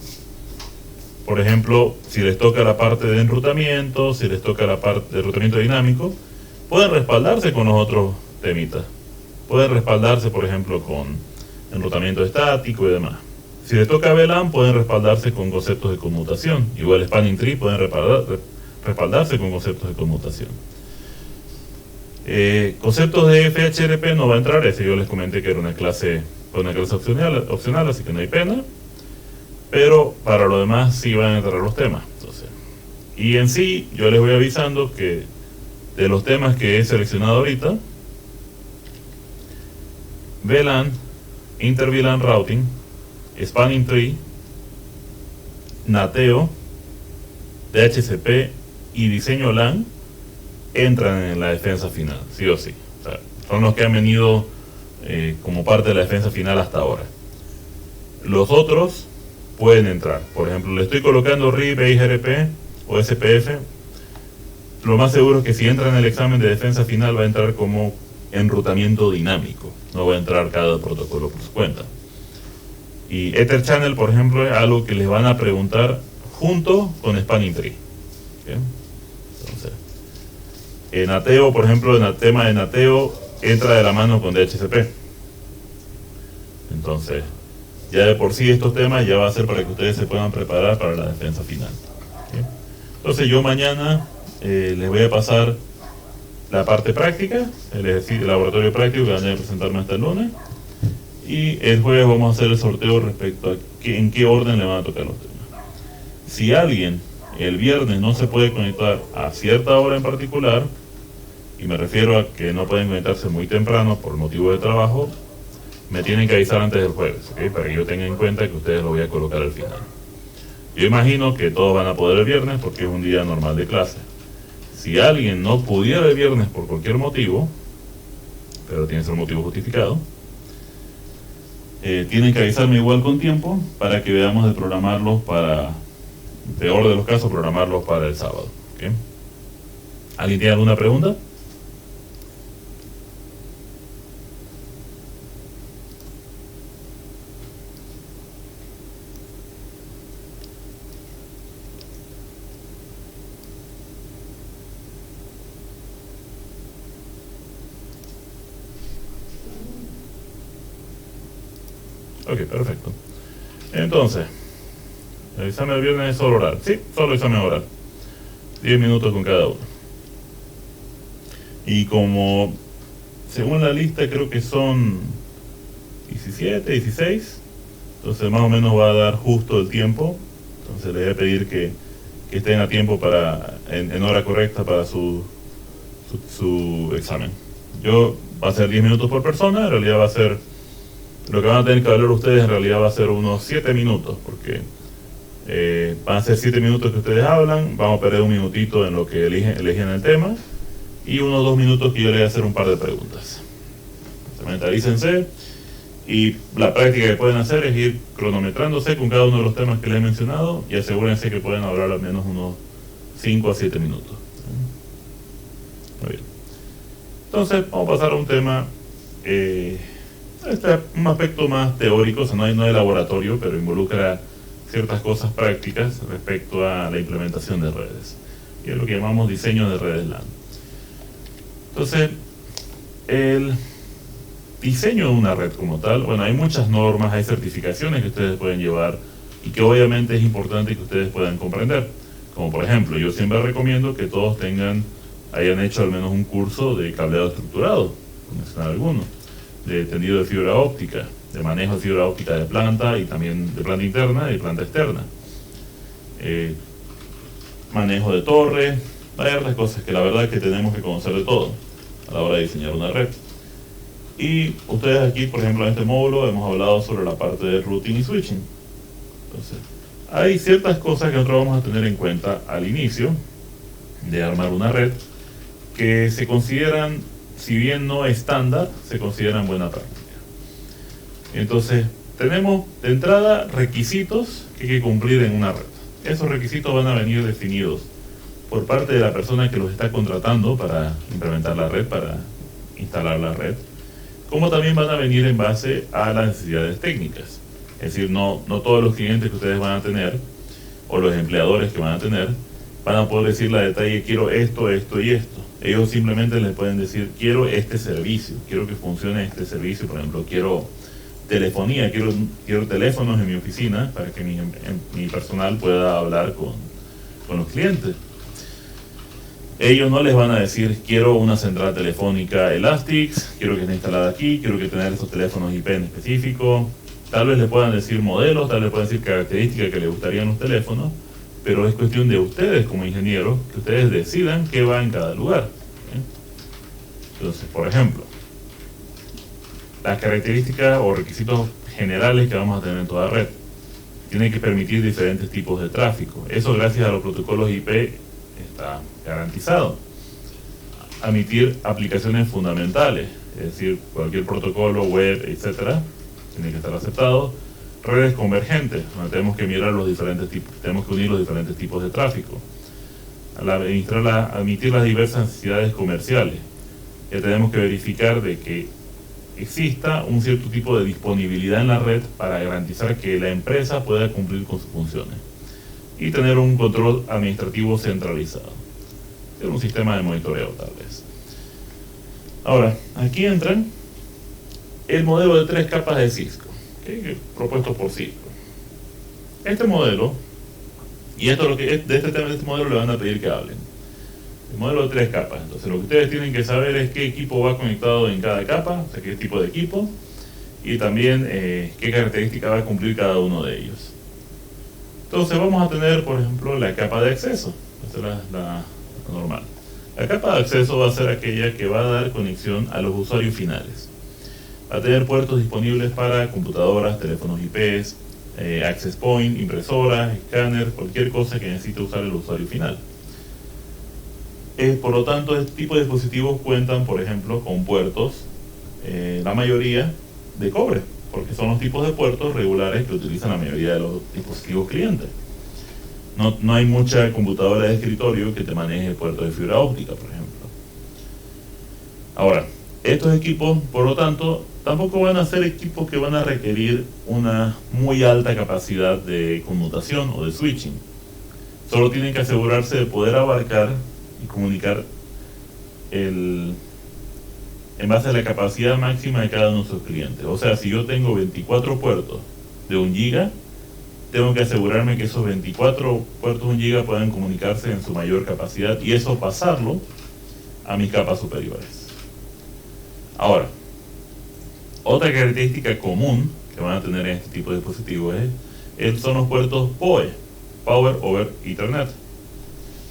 Por ejemplo, si les toca la parte de enrutamiento, si les toca la parte de enrutamiento dinámico, pueden respaldarse con los otros temitas. Pueden respaldarse, por ejemplo, con enrutamiento estático y demás. Si les toca VLAN, pueden respaldarse con conceptos de conmutación. Igual Spanning Tree pueden respaldarse con conceptos de conmutación. Conceptos de FHRP no va a entrar, ese yo les comenté que era una clase opcional, así que no hay pena. Pero para lo demás sí van a entrar los temas. Entonces, y en sí, yo les voy avisando que de los temas que he seleccionado ahorita, VLAN, Inter-VLAN Routing, Spanning Tree, NATEO, DHCP y diseño LAN entran en la defensa final, sí o sí. O sea, son los que han venido como parte de la defensa final hasta ahora. Los otros pueden entrar. Por ejemplo, le estoy colocando RIP, EIGRP o SPF. Lo más seguro es que si entra en el examen de defensa final va a entrar como enrutamiento dinámico. No va a entrar cada protocolo por su cuenta. Y Ether Channel, por ejemplo, es algo que les van a preguntar junto con Spanning Tree. ¿Okay? Entonces, en NATEO, por ejemplo, en el tema de NATEO entra de la mano con DHCP. Entonces, ya de por sí estos temas ya va a ser para que ustedes se puedan preparar para la defensa final. ¿Okay? Entonces yo mañana les voy a pasar la parte práctica, el laboratorio práctico que van a presentarme hasta el lunes. Y el jueves vamos a hacer el sorteo respecto a en qué orden le van a tocar los temas. Si alguien el viernes no se puede conectar a cierta hora en particular, y me refiero a que no pueden conectarse muy temprano por motivo de trabajo, me tienen que avisar antes del jueves, ¿okay? Para que yo tenga en cuenta que ustedes lo voy a colocar al final. Yo imagino que todos van a poder el viernes porque es un día normal de clase. Si alguien no pudiera el viernes por cualquier motivo, pero tiene que ser un motivo justificado, tienen que avisarme igual con tiempo para que veamos de programarlos para, peor de los casos, programarlos para el sábado. ¿Okay? ¿Alguien tiene alguna pregunta? Ok, perfecto. Entonces, el examen del viernes es solo oral. Sí, solo examen oral. 10 minutos con cada uno. Y como, según la lista, creo que son 17, 16. Entonces, más o menos va a dar justo el tiempo. Entonces, les voy a pedir que estén a tiempo en hora correcta para su examen. Va a ser 10 minutos por persona, en realidad va a ser... Lo que van a tener que hablar ustedes en realidad va a ser unos 7 minutos, porque van a ser 7 minutos que ustedes hablan, vamos a perder un minutito en lo que eligen el tema, y unos 2 minutos que yo les voy a hacer un par de preguntas. Mentalícense, y la práctica que pueden hacer es ir cronometrándose con cada uno de los temas que les he mencionado, y asegúrense que pueden hablar al menos unos 5 a 7 minutos. Muy bien. Entonces, vamos a pasar a un tema... un aspecto más teórico, o sea, no es laboratorio, pero involucra ciertas cosas prácticas respecto a la implementación de redes, y es lo que llamamos diseño de redes LAN. Entonces, el diseño de una red como tal, bueno, hay muchas normas, hay certificaciones que ustedes pueden llevar y que obviamente es importante que ustedes puedan comprender. Como por ejemplo, yo siempre recomiendo que todos hayan hecho al menos un curso de cableado estructurado, por mencionar alguno, de tendido de fibra óptica, de manejo de fibra óptica de planta y también de planta interna y planta externa, manejo de torre, varias cosas que la verdad es que tenemos que conocer de todo a la hora de diseñar una red. Y ustedes aquí, por ejemplo, en este módulo hemos hablado sobre la parte de routing y switching. Entonces, hay ciertas cosas que nosotros vamos a tener en cuenta al inicio de armar una red que se consideran, si bien no estándar, se consideran buena práctica. Entonces, tenemos de entrada requisitos que hay que cumplir en una red. Esos requisitos van a venir definidos por parte de la persona que los está contratando para implementar la red, para instalar la red, como también van a venir en base a las necesidades técnicas. Es decir, no todos los clientes que ustedes van a tener, o los empleadores que van a tener, van a poder decirle a detalle, quiero esto, esto y esto. Ellos simplemente les pueden decir, quiero este servicio, quiero que funcione este servicio, por ejemplo, quiero telefonía, quiero teléfonos en mi oficina para que mi personal pueda hablar con los clientes. Ellos no les van a decir, quiero una central telefónica Elastix, quiero que esté instalada aquí, quiero que tenga esos teléfonos IP en específico. Tal vez le puedan decir modelos, tal vez le puedan decir características que les gustarían los teléfonos, pero es cuestión de ustedes como ingenieros, que ustedes decidan qué va en cada lugar. Entonces, por ejemplo, las características o requisitos generales que vamos a tener en toda red tienen que permitir diferentes tipos de tráfico. Eso, gracias a los protocolos IP, está garantizado. Admitir aplicaciones fundamentales, es decir, cualquier protocolo, web, etcétera, tiene que estar aceptado. Redes convergentes, donde tenemos que mirar los diferentes tipos, tenemos que unir los diferentes tipos de tráfico. Admitir las diversas necesidades comerciales, que tenemos que verificar de que exista un cierto tipo de disponibilidad en la red para garantizar que la empresa pueda cumplir con sus funciones. Y tener un control administrativo centralizado. Es un sistema de monitoreo, tal vez. Ahora, aquí entran el modelo de 3 capas de Cisco, propuesto por Cisco. Este modelo, y esto lo que de este modelo le van a pedir que hablen. El modelo de 3 capas. Entonces, lo que ustedes tienen que saber es qué equipo va conectado en cada capa, o sea, qué tipo de equipo, y también qué característica va a cumplir cada uno de ellos. Entonces vamos a tener, por ejemplo, la capa de acceso. Esta es la normal. La capa de acceso va a ser aquella que va a dar conexión a los usuarios finales. Va a tener puertos disponibles para computadoras, teléfonos IP, access point, impresoras, escáner, cualquier cosa que necesite usar el usuario final. Por lo tanto, este tipo de dispositivos cuentan, por ejemplo, con puertos, la mayoría de cobre, porque son los tipos de puertos regulares que utilizan la mayoría de los dispositivos clientes. No hay mucha computadora de escritorio que te maneje el puerto de fibra óptica, por ejemplo. Ahora, estos equipos, por lo tanto, tampoco van a ser equipos que van a requerir una muy alta capacidad de conmutación o de switching. Solo tienen que asegurarse de poder abarcar y comunicar en base a la capacidad máxima de cada uno de sus clientes. O sea, si yo tengo 24 puertos de 1 giga, tengo que asegurarme que esos 24 puertos de 1 giga puedan comunicarse en su mayor capacidad y eso pasarlo a mis capas superiores. Ahora, otra característica común que van a tener en este tipo de dispositivos son los puertos PoE, Power over Ethernet.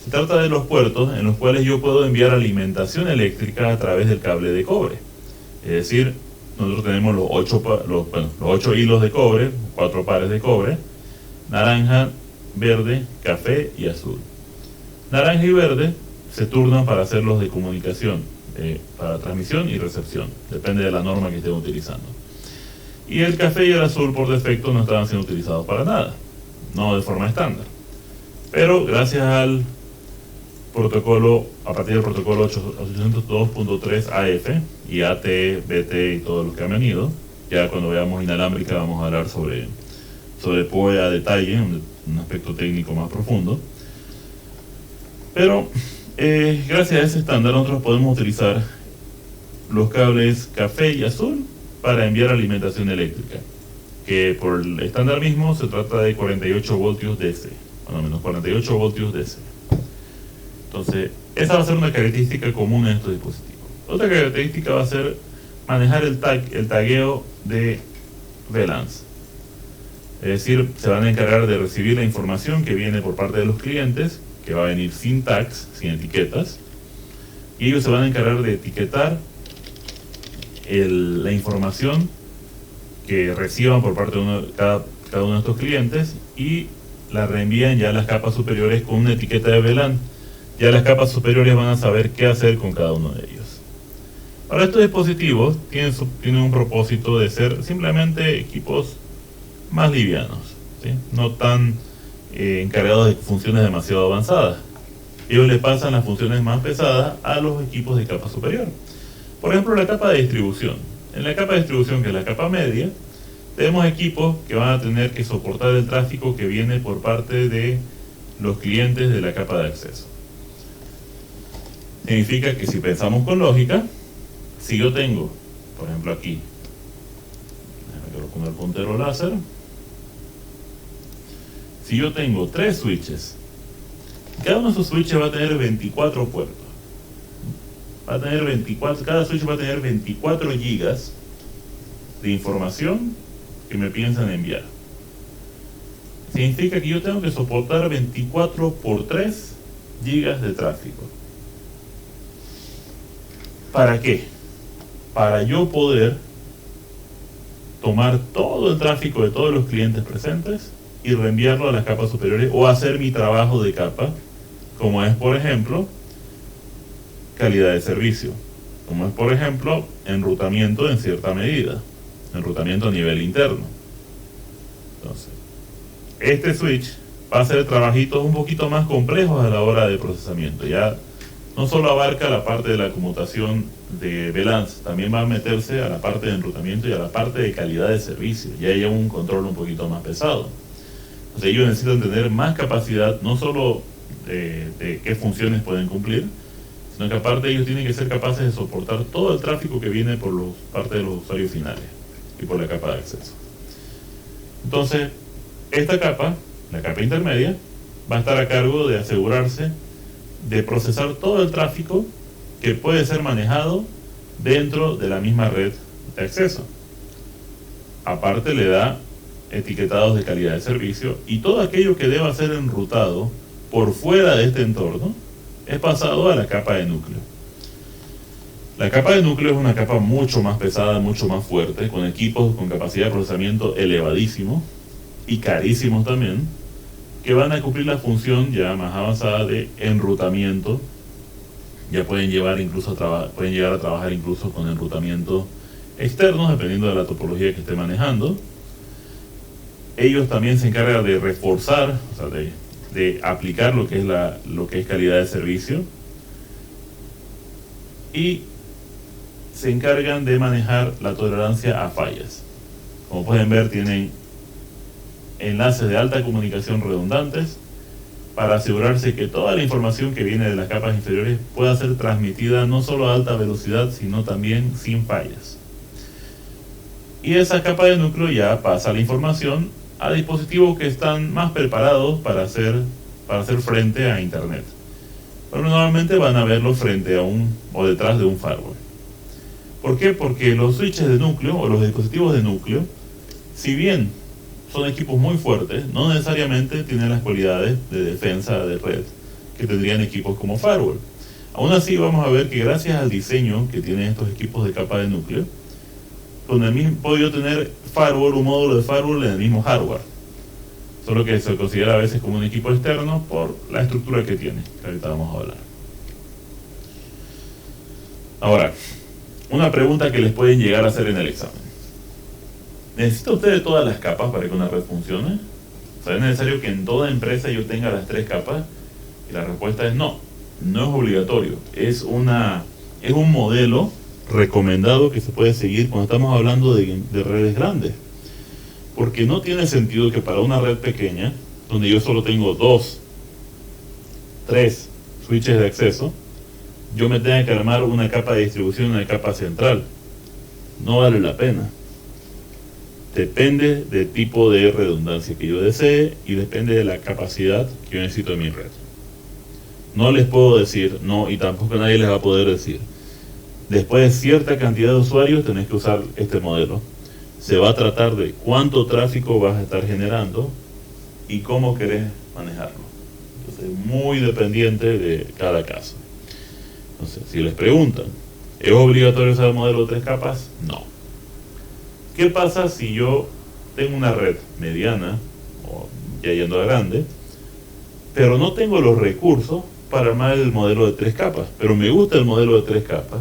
Se trata de los puertos en los cuales yo puedo enviar alimentación eléctrica a través del cable de cobre. Es decir, nosotros tenemos los 8 hilos de cobre, 4 pares de cobre, naranja, verde, café y azul. Naranja y verde se turnan para hacerlos de comunicación, para transmisión y recepción, depende de la norma que estén utilizando. Y el café y el azul por defecto no estaban siendo utilizados para nada, no de forma estándar. Pero gracias al protocolo, a partir del protocolo 802.3 AF y AT, BT y todos los que han ido, ya cuando veamos inalámbrica vamos a hablar sobre PoE a detalle, un aspecto técnico más profundo. Pero gracias a ese estándar nosotros podemos utilizar los cables café y azul para enviar alimentación eléctrica, que por el estándar mismo se trata de 48 voltios DC, bueno, menos 48 voltios DC. Entonces, esa va a ser una característica común en estos dispositivos. Otra característica va a ser manejar el tagueo de VLANs. Es decir, se van a encargar de recibir la información que viene por parte de los clientes, que va a venir sin tags, sin etiquetas, y ellos se van a encargar de etiquetar la información que reciban por parte de cada uno de estos clientes y la reenvían ya a las capas superiores con una etiqueta de VLAN. Ya las capas superiores van a saber qué hacer con cada uno de ellos. Ahora, estos dispositivos tienen un propósito de ser simplemente equipos más livianos, ¿sí? No tan encargados de funciones demasiado avanzadas. Ellos le pasan las funciones más pesadas a los equipos de capa superior. Por ejemplo, la capa de distribución. En la capa de distribución, que es la capa media, tenemos equipos que van a tener que soportar el tráfico que viene por parte de los clientes de la capa de acceso. Significa que si pensamos con lógica, si yo tengo, por ejemplo aquí, déjame que lo el puntero láser. Si yo tengo 3 switches, cada uno de esos switches va a tener 24 puertos. Cada switch va a tener 24 gigas de información que me piensan enviar. Significa que yo tengo que soportar 24 por 3 gigas de tráfico. ¿Para qué? Para yo poder tomar todo el tráfico de todos los clientes presentes y reenviarlo a las capas superiores, o hacer mi trabajo de capa, como es, por ejemplo, calidad de servicio, como es, por ejemplo, enrutamiento en cierta medida, enrutamiento a nivel interno. Entonces, este switch va a hacer trabajitos un poquito más complejos a la hora de procesamiento. Ya no solo abarca la parte de la conmutación de VLANs, también va a meterse a la parte de enrutamiento y a la parte de calidad de servicio. Ya hay un control un poquito más pesado. Entonces ellos necesitan tener más capacidad, no solo de qué funciones pueden cumplir, sino que aparte ellos tienen que ser capaces de soportar todo el tráfico que viene por parte de los usuarios finales y por la capa de acceso. Entonces, esta capa, la capa intermedia, va a estar a cargo de asegurarse de procesar todo el tráfico que puede ser manejado dentro de la misma red de acceso. Aparte le da etiquetados de calidad de servicio, y todo aquello que deba ser enrutado por fuera de este entorno es pasado a la capa de núcleo. La capa de núcleo es una capa mucho más pesada, mucho más fuerte, con equipos con capacidad de procesamiento elevadísimo y carísimos también, que van a cumplir la función ya más avanzada de enrutamiento. Ya pueden llegar a trabajar incluso con enrutamiento externos, dependiendo de la topología que esté manejando. Ellos también se encargan de reforzar, o sea, de aplicar lo que es calidad de servicio, y se encargan de manejar la tolerancia a fallas. Como pueden ver, tienen enlaces de alta comunicación redundantes para asegurarse que toda la información que viene de las capas inferiores pueda ser transmitida no solo a alta velocidad, sino también sin fallas. Y esa capa de núcleo ya pasa la información a dispositivos que están más preparados para hacer frente a Internet. Pero normalmente van a verlo frente a o detrás de un firewall. ¿Por qué? Porque los switches de núcleo o los dispositivos de núcleo, si bien son equipos muy fuertes, no necesariamente tienen las cualidades de defensa de red que tendrían equipos como firewall. Aún así, vamos a ver que gracias al diseño que tienen estos equipos de capa de núcleo, puedo yo tener un módulo de firewall en el mismo hardware, solo que se considera a veces como un equipo externo por la estructura que tiene, que ahorita vamos a hablar. Ahora, una pregunta que les pueden llegar a hacer en el examen: ¿necesita usted de todas las capas para que una red funcione? O sea, ¿es necesario que en toda empresa yo tenga las 3 capas? Y la respuesta es no, no es obligatorio. Es un modelo recomendado que se puede seguir cuando estamos hablando de redes grandes. Porque no tiene sentido que para una red pequeña, donde yo solo tengo 2, 3 switches de acceso, yo me tenga que armar una capa de distribución, una capa central. No vale la pena. Depende del tipo de redundancia que yo desee y depende de la capacidad que yo necesito en mi red. No les puedo decir, no, y tampoco nadie les va a poder decir, después de cierta cantidad de usuarios tenés que usar este modelo. Se va a tratar de cuánto tráfico vas a estar generando y cómo querés manejarlo. Entonces, muy dependiente de cada caso. Entonces, si les preguntan, ¿es obligatorio usar el modelo de 3 capas? No. ¿Qué pasa si yo tengo una red mediana, o ya yendo a grande, pero no tengo los recursos para armar el modelo de 3 capas? Pero me gusta el modelo de 3 capas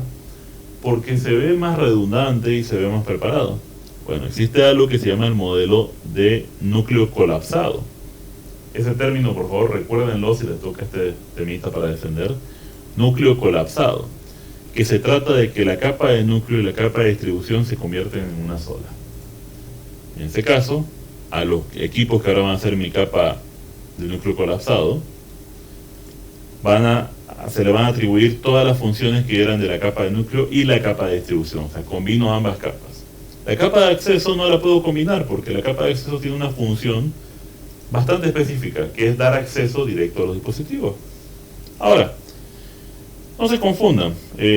porque se ve más redundante y se ve más preparado. Bueno, existe algo que se llama el modelo de núcleo colapsado. Ese término, por favor, recuérdenlo si les toca este temita para defender. Núcleo colapsado, que se trata de que la capa de núcleo y la capa de distribución se convierten en una sola. En este caso, a los equipos que ahora van a hacer mi capa de núcleo colapsado, se le van a atribuir todas las funciones que eran de la capa de núcleo y la capa de distribución. O sea, combino ambas capas. La capa de acceso no la puedo combinar porque la capa de acceso tiene una función bastante específica, que es dar acceso directo a los dispositivos. Ahora, no se confundan,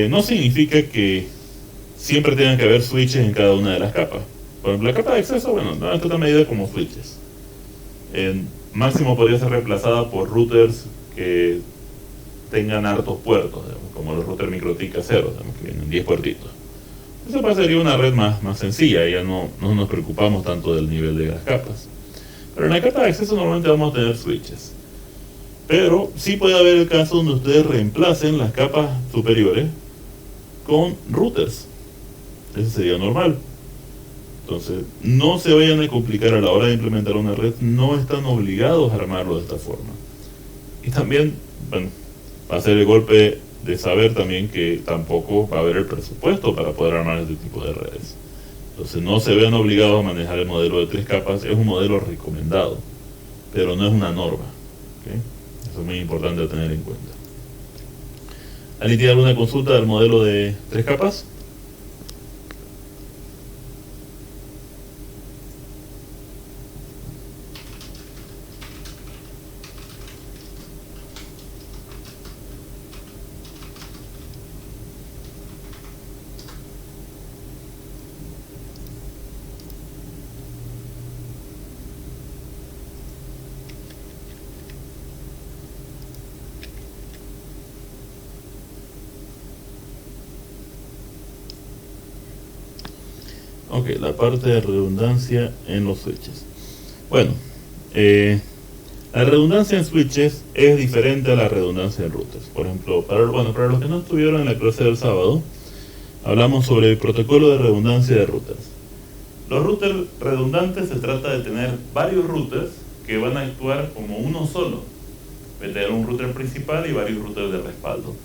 no significa que siempre tengan que haber switches en cada una de las capas. Por ejemplo, la capa de acceso, bueno, no está medida como switches. Máximo podría ser reemplazada por routers que tengan hartos puertos, digamos, como los routers MikroTik caseros, digamos, que vienen 10 puertitos. Eso sería una red más sencilla, ya no nos preocupamos tanto del nivel de las capas. Pero en la capa de acceso normalmente vamos a tener switches. Pero sí puede haber el caso donde ustedes reemplacen las capas superiores con routers. Eso sería normal. Entonces, no se vayan a complicar a la hora de implementar una red, no están obligados a armarlo de esta forma. Y también, bueno, va a ser el golpe de saber también que tampoco va a haber el presupuesto para poder armar este tipo de redes. Entonces, no se vean obligados a manejar el modelo de 3 capas, es un modelo recomendado, pero no es una norma. ¿Okay? Eso es muy importante tener en cuenta. ¿Alguien tiene alguna consulta del modelo de 3 capas? Ok, la parte de redundancia en los switches. Bueno, la redundancia en switches es diferente a la redundancia en routers. Por ejemplo, para los que no estuvieron en la clase del sábado, hablamos sobre el protocolo de redundancia de routers. Los routers redundantes se trata de tener varios routers que van a actuar como uno solo. Tener un router principal y varios routers de respaldo.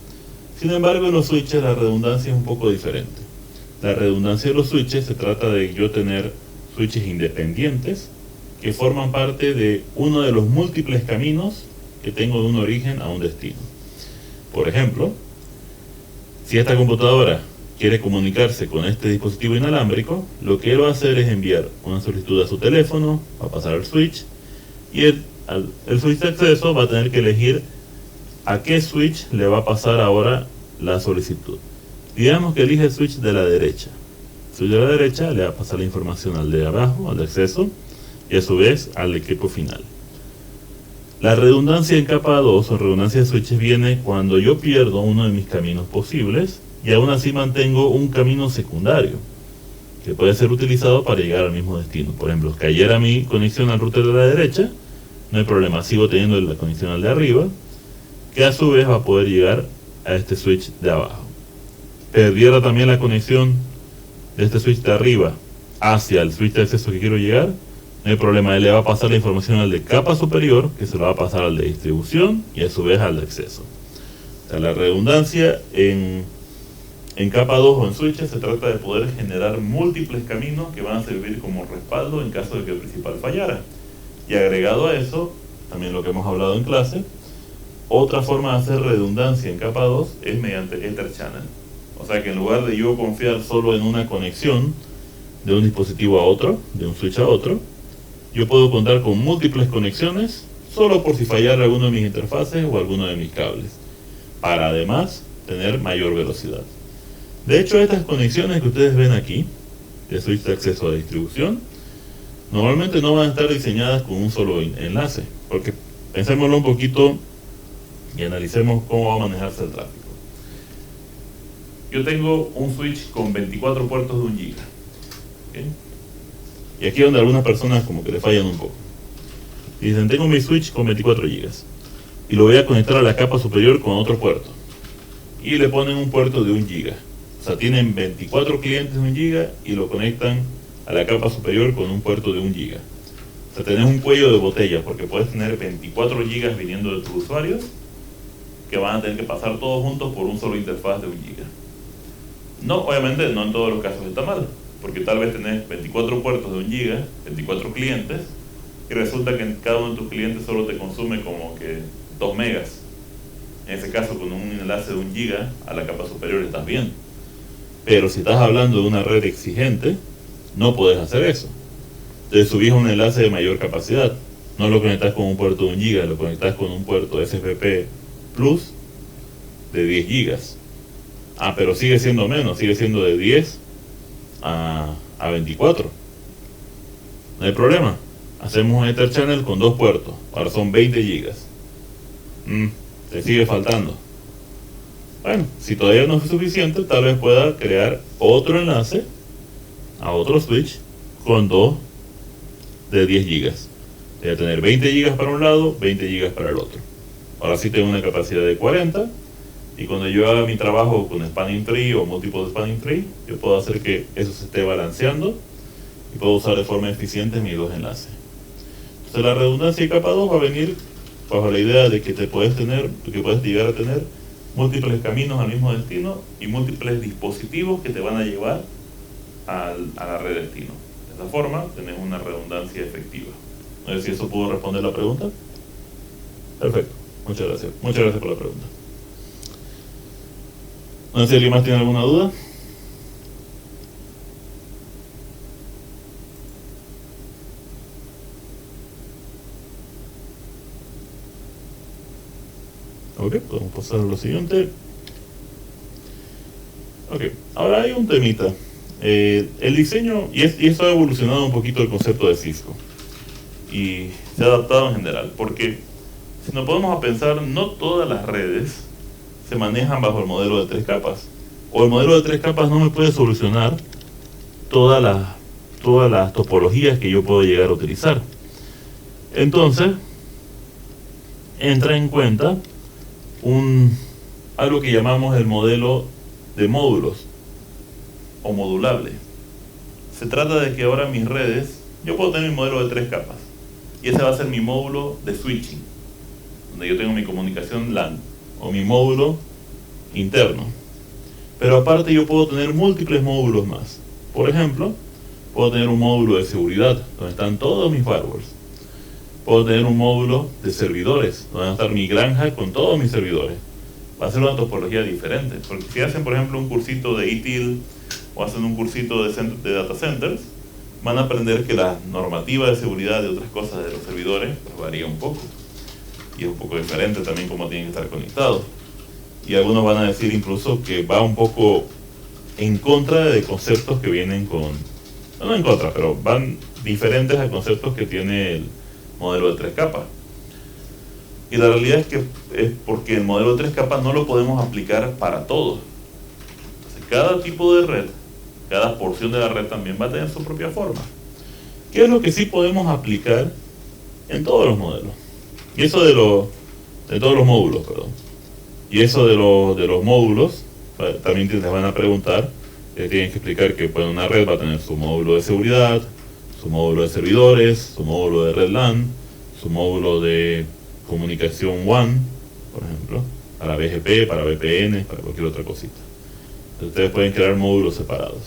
Sin embargo, en los switches la redundancia es un poco diferente. La redundancia de los switches se trata de yo tener switches independientes que forman parte de uno de los múltiples caminos que tengo de un origen a un destino. Por ejemplo, si esta computadora quiere comunicarse con este dispositivo inalámbrico, lo que él va a hacer es enviar una solicitud a su teléfono, va a pasar al switch, y el switch de acceso va a tener que elegir a qué switch le va a pasar ahora la solicitud. Digamos que elige el switch de la derecha. El switch de la derecha le va a pasar la información al de abajo, al de acceso, y a su vez al equipo final. La redundancia en capa 2 o redundancia de switches viene cuando yo pierdo uno de mis caminos posibles y aún así mantengo un camino secundario que puede ser utilizado para llegar al mismo destino. Por ejemplo, cayera mi conexión al router de la derecha, no hay problema, sigo teniendo la conexión al de arriba, que a su vez va a poder llegar a este switch de abajo. Perdiera también la conexión de este switch de arriba hacia el switch de acceso que quiero llegar, no hay problema, él le va a pasar la información al de capa superior, que se lo va a pasar al de distribución y a su vez al de acceso. O sea, la redundancia en capa 2 o en switches se trata de poder generar múltiples caminos que van a servir como respaldo en caso de que el principal fallara. Y agregado a eso, también lo que hemos hablado en clase, otra forma de hacer redundancia en capa 2 es mediante Ether Channel. O sea que en lugar de yo confiar solo en una conexión de un dispositivo a otro, de un switch a otro, yo puedo contar con múltiples conexiones solo por si fallara alguno de mis interfaces o alguno de mis cables, para además tener mayor velocidad. De hecho, estas conexiones que ustedes ven aquí, de switch de acceso a distribución, normalmente no van a estar diseñadas con un solo enlace, porque pensémoslo un poquito y analicemos cómo va a manejarse el tráfico. Yo tengo un switch con 24 puertos de 1 GB. ¿Okay? Y aquí es donde algunas personas como que le fallan un poco. Y dicen, tengo mi switch con 24 GB y lo voy a conectar a la capa superior con otro puerto. Y le ponen un puerto de 1 GB. O sea, tienen 24 clientes de 1 GB y lo conectan a la capa superior con un puerto de 1 GB. O sea, tenés un cuello de botella porque puedes tener 24 GB viniendo de tus usuarios que van a tener que pasar todos juntos por un solo interfaz de 1 GB. No, obviamente no en todos los casos está mal, porque tal vez tenés 24 puertos de 1 GB, 24 clientes, y resulta que en cada uno de tus clientes solo te consume como que 2 megas. En ese caso, con un enlace de 1 GB a la capa superior estás bien. Pero si estás hablando de una red exigente, no puedes hacer eso. Te subís a un enlace de mayor capacidad. No lo conectas con un puerto de 1 GB, lo conectas con un puerto SFP Plus de 10 GB. Pero sigue siendo menos, sigue siendo de 10 a 24. No hay problema. Hacemos un Ether Channel con 2 puertos. Ahora son 20 GB. Te sigue faltando. Bueno, si todavía no es suficiente, tal vez pueda crear otro enlace a otro switch con 2 de 10 GB. Voy a tener 20 GB para un lado, 20 GB para el otro. Ahora sí tengo una capacidad de 40. Y cuando yo haga mi trabajo con Spanning Tree o múltiples Spanning Tree, yo puedo hacer que eso se esté balanceando y puedo usar de forma eficiente mis 2 enlaces. Entonces la redundancia de capa 2 va a venir bajo la idea de que puedes llegar a tener múltiples caminos al mismo destino y múltiples dispositivos que te van a llevar a la red destino. De esta forma tenés una redundancia efectiva. No sé si eso pudo responder la pregunta. Perfecto, muchas gracias. Muchas gracias por la pregunta. No sé si alguien más tiene alguna duda. Ok, podemos pasar a lo siguiente. Ok, ahora hay un temita. El diseño, y esto ha evolucionado un poquito el concepto de Cisco. Y se ha adaptado en general, porque si nos ponemos a pensar, no todas las redes se manejan bajo el modelo de 3 capas. O el modelo de 3 capas no me puede solucionar todas las topologías que yo puedo llegar a utilizar. Entonces, entra en cuenta algo que llamamos el modelo de módulos o modulable. Se trata de que ahora mis redes, yo puedo tener mi modelo de 3 capas y ese va a ser mi módulo de switching, donde yo tengo mi comunicación LAN o mi módulo interno. Pero aparte yo puedo tener múltiples módulos más. Por ejemplo, puedo tener un módulo de seguridad donde están todos mis firewalls. Puedo tener un módulo de servidores donde va a estar mi granja con todos mis servidores. Va a ser una topología diferente, porque si hacen por ejemplo un cursito de ITIL o hacen un cursito de data centers, van a aprender que la normativa de seguridad de otras cosas de los servidores pues varía un poco y es un poco diferente también cómo tienen que estar conectados, y algunos van a decir incluso que va un poco en contra de conceptos que vienen no en contra, pero van diferentes a conceptos que tiene el modelo de 3 capas. Y la realidad es que es porque el modelo de 3 capas no lo podemos aplicar para todos. Entonces, cada tipo de red, cada porción de la red también va a tener su propia forma. ¿Qué es lo que sí podemos aplicar en todos los modelos? Y eso de todos los módulos, perdón. Y eso de los módulos, también te van a preguntar, tienen que explicar que pues, una red va a tener su módulo de seguridad, su módulo de servidores, su módulo de red LAN, su módulo de comunicación WAN, por ejemplo, para BGP, para VPN, para cualquier otra cosita. Entonces, ustedes pueden crear módulos separados.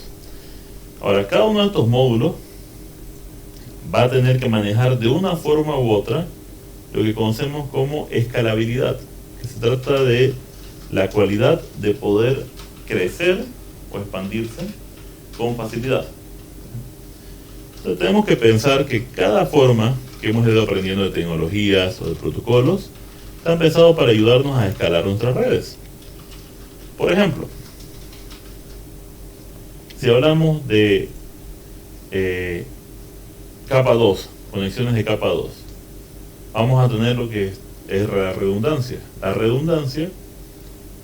Ahora, cada uno de estos módulos va a tener que manejar de una forma u otra lo que conocemos como escalabilidad, que se trata de la cualidad de poder crecer o expandirse con facilidad. Entonces, tenemos que pensar que cada forma que hemos ido aprendiendo de tecnologías o de protocolos están pensados para ayudarnos a escalar nuestras redes. Por ejemplo, si hablamos de capa 2, conexiones de capa 2, vamos a tener lo que es la redundancia. La redundancia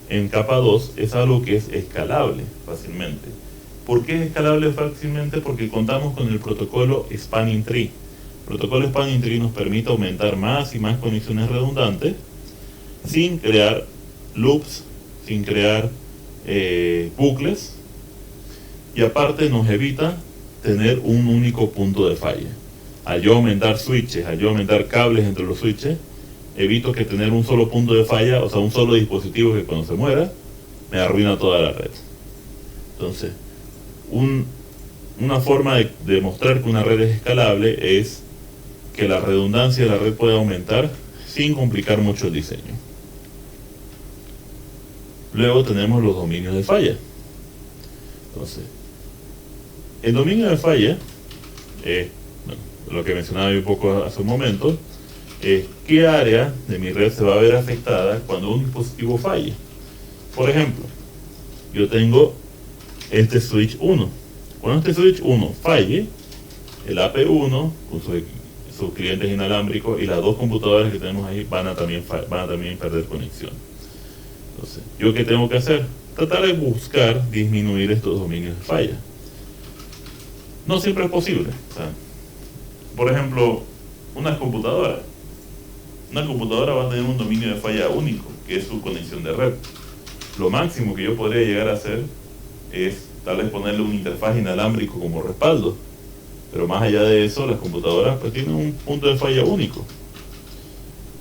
en capa 2 es algo que es escalable fácilmente. ¿Por qué es escalable fácilmente? Porque contamos con el protocolo Spanning Tree. El protocolo Spanning Tree nos permite aumentar más y más conexiones redundantes sin crear loops, sin crear bucles, y aparte nos evita tener un único punto de falla. Al yo aumentar switches, al yo aumentar cables entre los switches, evito que tener un solo punto de falla, o sea, un solo dispositivo que cuando se muera me arruina toda la red. Entonces, una forma de demostrar que una red es escalable es que la redundancia de la red puede aumentar sin complicar mucho el diseño. Luego tenemos los dominios de falla. Entonces, El dominio de falla, bueno, lo que mencionaba yo un poco hace un momento, es qué área de mi red se va a ver afectada cuando un dispositivo falle. Por ejemplo, yo tengo este switch 1. Cuando este switch 1 falle, el AP1 con sus clientes inalámbricos y las dos computadoras que tenemos ahí van a también perder conexión. Entonces, ¿yo qué tengo que hacer? Tratar de buscar disminuir estos dominios de falla. No siempre es posible. O sea, por ejemplo, una computadora va a tener un dominio de falla único, que es su conexión de red. Lo máximo que yo podría llegar a hacer es tal vez ponerle un interfaz inalámbrico como respaldo. Pero más allá de eso, las computadoras pues tienen un punto de falla único.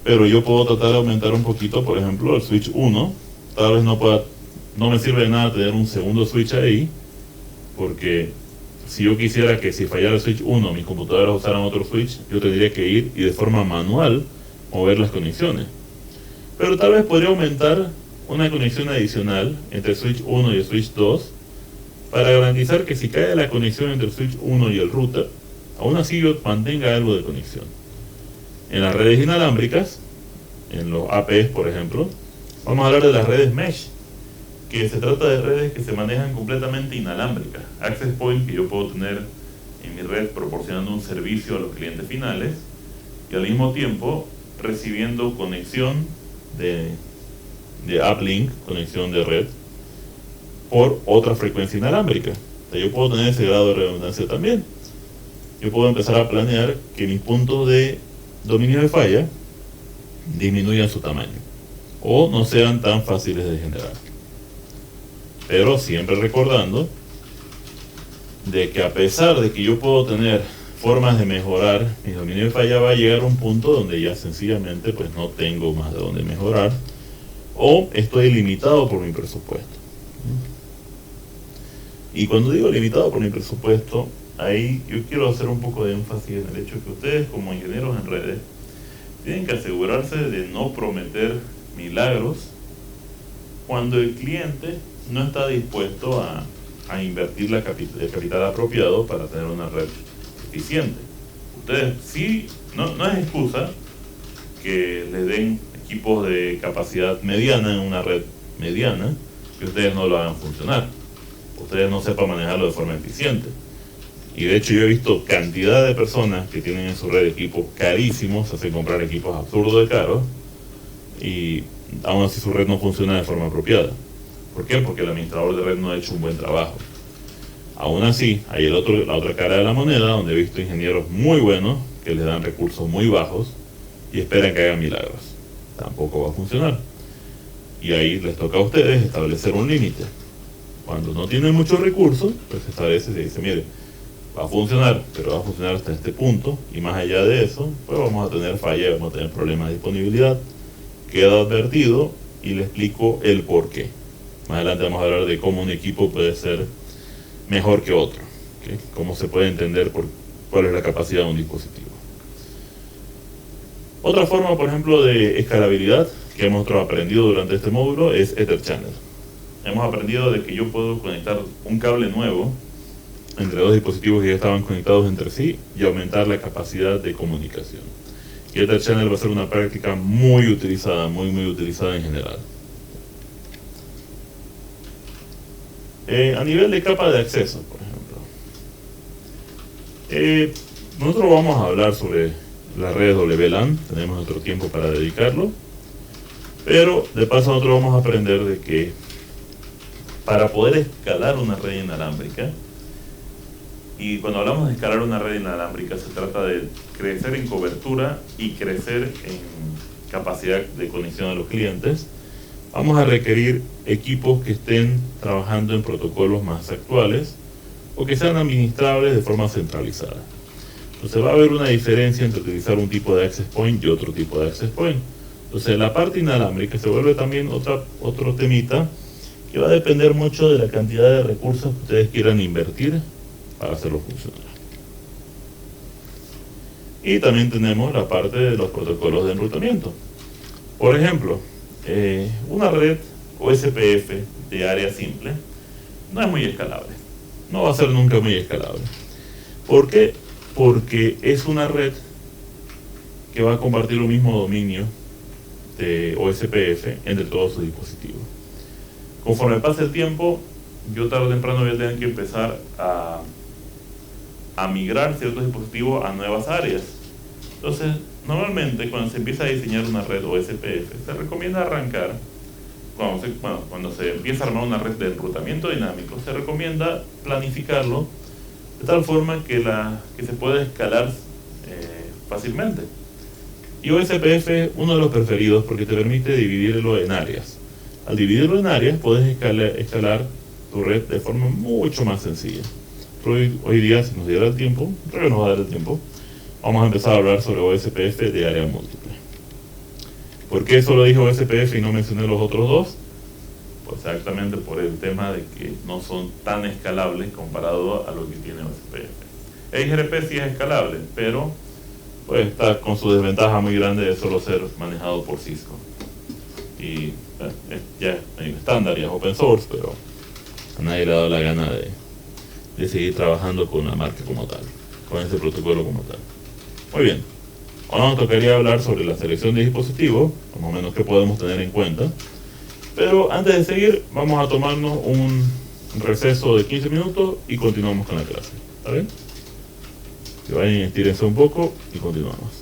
Pero yo puedo tratar de aumentar un poquito, por ejemplo, el switch 1. Tal vez no me sirve de nada tener un segundo switch ahí, porque si yo quisiera que si fallara el switch 1 mis computadoras usaran otro switch, yo tendría que ir y de forma manual mover las conexiones. Pero tal vez podría aumentar una conexión adicional entre el switch 1 y el switch 2 para garantizar que si cae la conexión entre el switch 1 y el router, aún así yo mantenga algo de conexión. En las redes inalámbricas, en los APs por ejemplo, vamos a hablar de las redes mesh, que se trata de redes que se manejan completamente inalámbricas. Access point que yo puedo tener en mi red proporcionando un servicio a los clientes finales y al mismo tiempo recibiendo conexión de uplink, conexión de red, por otra frecuencia inalámbrica. O sea, yo puedo tener ese grado de redundancia también. Yo puedo empezar a planear que mis puntos de dominio de falla disminuyan su tamaño o no sean tan fáciles de generar. Pero siempre recordando de que a pesar de que yo puedo tener formas de mejorar mi dominio de falla, va a llegar a un punto donde ya sencillamente pues no tengo más de dónde mejorar o estoy limitado por mi presupuesto. Y cuando digo limitado por mi presupuesto, ahí yo quiero hacer un poco de énfasis en el hecho de que ustedes como ingenieros en redes tienen que asegurarse de no prometer milagros cuando el cliente no está dispuesto a invertir el capital apropiado para tener una red eficiente. Ustedes sí, no es excusa que les den equipos de capacidad mediana en una red mediana que ustedes no lo hagan funcionar. Ustedes no sepan manejarlo de forma eficiente. Y de hecho yo he visto cantidad de personas que tienen en su red equipos carísimos, hacen comprar equipos absurdos de caros y aún así su red no funciona de forma apropiada. ¿Por qué? Porque el administrador de red no ha hecho un buen trabajo. Aún así, hay la otra cara de la moneda, donde he visto ingenieros muy buenos que les dan recursos muy bajos y esperan que hagan milagros. Tampoco va a funcionar. Y ahí les toca a ustedes establecer un límite. Cuando no tienen muchos recursos, pues se establece y se dice, mire, va a funcionar, pero va a funcionar hasta este punto, y más allá de eso, pues vamos a tener falla, vamos a tener problemas de disponibilidad. Queda advertido y le explico el por qué. Más adelante vamos a hablar de cómo un equipo puede ser mejor que otro, ¿okay? Cómo se puede entender cuál es la capacidad de un dispositivo. Otra forma, por ejemplo, de escalabilidad que hemos aprendido durante este módulo es Ether Channel. Hemos aprendido de que yo puedo conectar un cable nuevo entre dos dispositivos que ya estaban conectados entre sí y aumentar la capacidad de comunicación. Y Ether Channel va a ser una práctica muy utilizada, muy utilizada en general. A nivel de capa de acceso, por ejemplo, nosotros vamos a hablar sobre las redes WLAN, tenemos otro tiempo para dedicarlo, pero de paso nosotros vamos a aprender de que para poder escalar una red inalámbrica, y cuando hablamos de escalar una red inalámbrica se trata de crecer en cobertura y crecer en capacidad de conexión a los clientes, vamos a requerir equipos que estén trabajando en protocolos más actuales o que sean administrables de forma centralizada. Entonces va a haber una diferencia entre utilizar un tipo de access point y otro tipo de access point. Entonces la parte inalámbrica se vuelve también otro temita que va a depender mucho de la cantidad de recursos que ustedes quieran invertir para hacerlo funcionar. Y también tenemos la parte de los protocolos de enrutamiento. Por ejemplo, una red OSPF de área simple no es muy escalable. no va a ser nunca muy escalable. ¿Por qué? Porque es una red que va a compartir un mismo dominio de OSPF entre todos sus dispositivos. Conforme pase el tiempo, yo tarde o temprano voy a tener que empezar a migrar ciertos dispositivos a nuevas áreas. Entonces, normalmente cuando se empieza a diseñar una red OSPF, se recomienda arrancar, cuando se empieza a armar una red de enrutamiento dinámico, se recomienda planificarlo de tal forma que se pueda escalar fácilmente. Y OSPF es uno de los preferidos porque te permite dividirlo en áreas. Al dividirlo en áreas, puedes escalar tu red de forma mucho más sencilla. Pero hoy día, si nos diera el tiempo, creo que nos va a dar el tiempo, vamos a empezar a hablar sobre OSPF de área múltiple. ¿Por qué solo dije OSPF y no mencioné los otros dos? Pues exactamente por el tema de que no son tan escalables comparado a lo que tiene OSPF. EIGRP sí es escalable, pero pues está con su desventaja muy grande de solo ser manejado por Cisco. Y ya es estándar, ya es open source, pero a nadie le ha dado la gana de seguir trabajando con la marca como tal, con ese protocolo como tal. Muy bien, ahora nos tocaría hablar sobre la selección de dispositivos, más o menos qué podemos tener en cuenta. Pero antes de seguir, vamos a tomarnos un receso de 15 minutos y continuamos con la clase. ¿Está bien? Que vayan y estírense un poco y continuamos.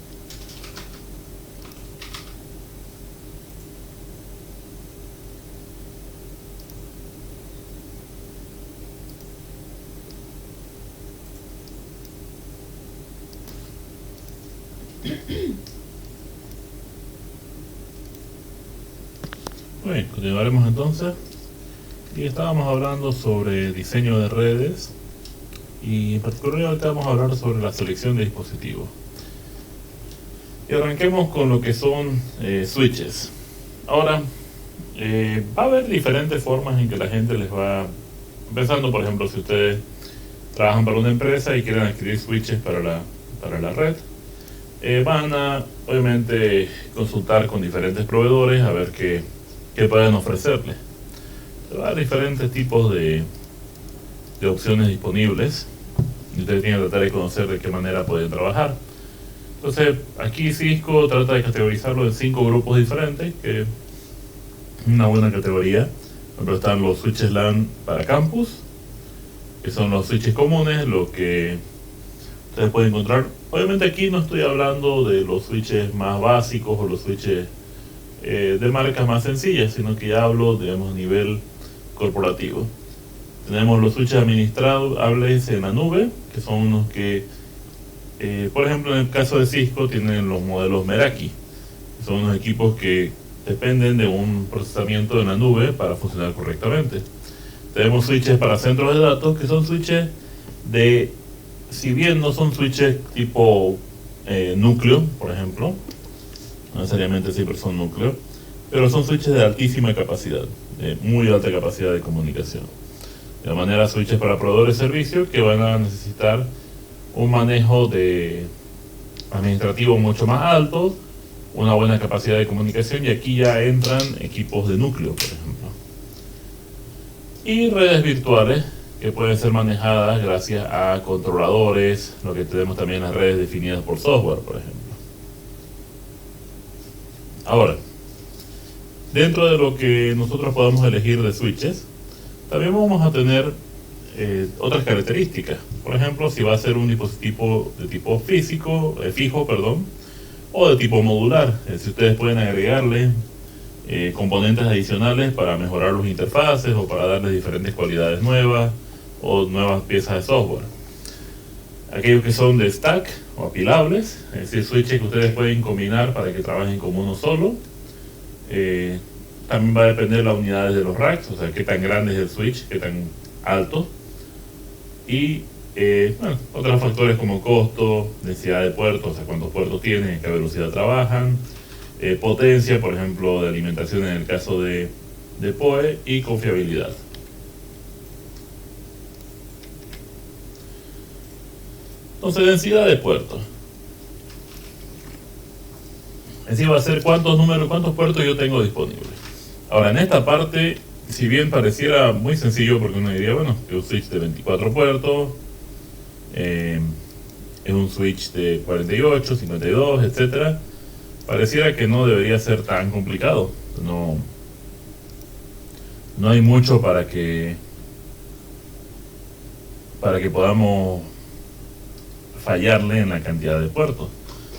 Muy bien, continuaremos entonces. Y estábamos hablando sobre diseño de redes y en particular ahorita vamos a hablar sobre la selección de dispositivos. Y arranquemos con lo que son switches. Ahora, va a haber diferentes formas en que la gente les va empezando. Por ejemplo, si ustedes trabajan para una empresa y quieren adquirir switches para la red, van a obviamente consultar con diferentes proveedores a ver qué pueden ofrecerles. Va a haber diferentes tipos de opciones disponibles y ustedes tienen que tratar de conocer de qué manera pueden trabajar. Entonces, aquí Cisco trata de categorizarlo en 5 grupos diferentes, que es una buena categoría. Por ejemplo, están los switches LAN para campus, que son los switches comunes, lo que ustedes pueden encontrar. Obviamente aquí no estoy hablando de los switches más básicos o los switches de marcas más sencillas, sino que ya hablo, digamos, a nivel corporativo. Tenemos los switches administrables en la nube, que son unos que, por ejemplo, en el caso de Cisco, tienen los modelos Meraki, que son unos equipos que dependen de un procesamiento en la nube para funcionar correctamente. Tenemos switches para centros de datos, que son switches si bien no son switches tipo núcleo, por ejemplo, no necesariamente siempre son núcleo, pero son switches de altísima capacidad, de muy alta capacidad de comunicación. De manera, switches para proveedores de servicios que van a necesitar un manejo administrativo mucho más alto, una buena capacidad de comunicación, y aquí ya entran equipos de núcleo, por ejemplo. Y redes virtuales que pueden ser manejadas gracias a controladores, lo que tenemos también las redes definidas por software, por ejemplo. Ahora, dentro de lo que nosotros podemos elegir de switches, también vamos a tener otras características. Por ejemplo, si va a ser un dispositivo de tipo fijo, o de tipo modular. Si ustedes pueden agregarle componentes adicionales para mejorar los interfaces o para darles diferentes cualidades nuevas o nuevas piezas de software. Aquellos que son de stack o apilables, es decir, switches que ustedes pueden combinar para que trabajen como uno solo. También va a depender de las unidades de los racks, o sea, qué tan grande es el switch, qué tan alto. Y otros factores como costo, densidad de puertos, o sea, cuántos puertos tienen, a qué velocidad trabajan, potencia, por ejemplo, de alimentación en el caso de PoE, y confiabilidad. Entonces, densidad de puertos. Es decir, va a ser cuántos puertos yo tengo disponibles. Ahora, en esta parte si bien pareciera muy sencillo, porque uno diría, bueno, es un switch de 24 puertos, es un switch de 48, 52, etcétera, pareciera que no debería ser tan complicado. No hay mucho para que podamos fallarle en la cantidad de puertos.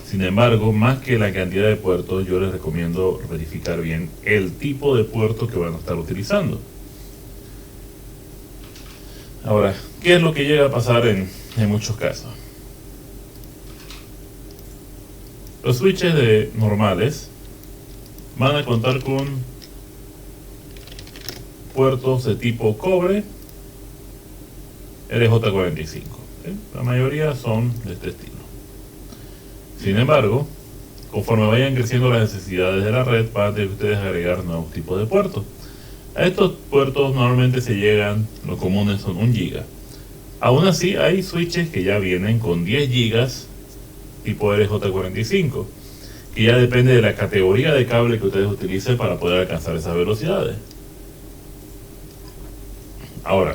Sin embargo, más que la cantidad de puertos, yo les recomiendo verificar bien el tipo de puerto que van a estar utilizando. Ahora, ¿qué es lo que llega a pasar en muchos casos? Los switches normales van a contar con puertos de tipo cobre RJ45. ¿Sí? La mayoría son de este estilo. Sin embargo, conforme vayan creciendo las necesidades de la red, van a tener que ustedes agregar nuevos tipos de puertos. A estos puertos normalmente se llegan, los comunes son 1 giga. Aún así, hay switches que ya vienen con 10 gigas tipo RJ45, que ya depende de la categoría de cable que ustedes utilicen para poder alcanzar esas velocidades. Ahora,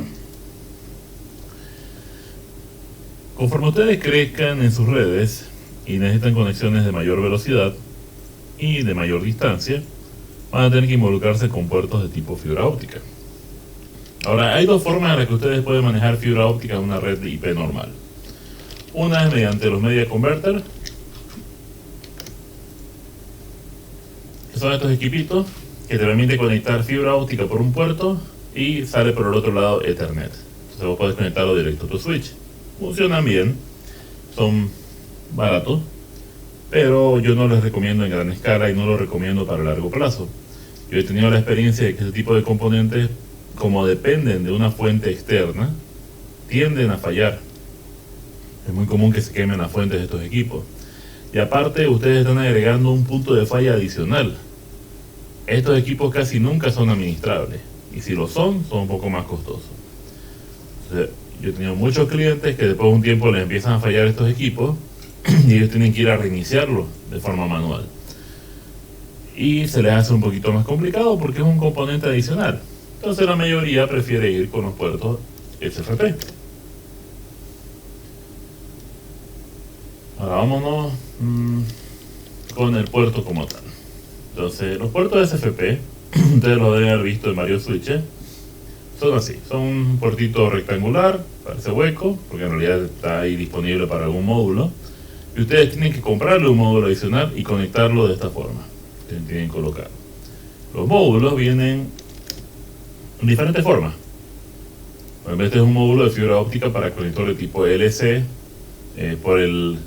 conforme ustedes crezcan en sus redes y necesitan conexiones de mayor velocidad y de mayor distancia, van a tener que involucrarse con puertos de tipo fibra óptica. Ahora, hay dos formas en las que ustedes pueden manejar fibra óptica en una red de IP normal. Una es mediante los media converter, que son estos equipitos que te permiten conectar fibra óptica por un puerto y sale por el otro lado Ethernet. Entonces vos podés conectarlo directo a tu switch. Funcionan bien, son baratos, pero yo no les recomiendo en gran escala y no los recomiendo para largo plazo. Yo he tenido la experiencia de que este tipo de componentes, como dependen de una fuente externa, tienden a fallar. Es muy común que se quemen las fuentes de estos equipos. Y aparte, ustedes están agregando un punto de falla adicional. Estos equipos casi nunca son administrables. Y si lo son un poco más costosos. Entonces, yo he tenido muchos clientes que después de un tiempo les empiezan a fallar estos equipos y ellos tienen que ir a reiniciarlos de forma manual. Y se les hace un poquito más complicado porque es un componente adicional. Entonces la mayoría prefiere ir con los puertos SFP. Ahora vámonos con el puerto como tal. Entonces los puertos SFP, ustedes lo deben haber visto en varios switches, son así, son un puertito rectangular, parece hueco, porque en realidad está ahí disponible para algún módulo, y ustedes tienen que comprarle un módulo adicional y conectarlo de esta forma. Ustedes tienen que colocarlo. Los módulos vienen en diferentes formas. Por ejemplo, este es un módulo de fibra óptica para conector de tipo LC. Por el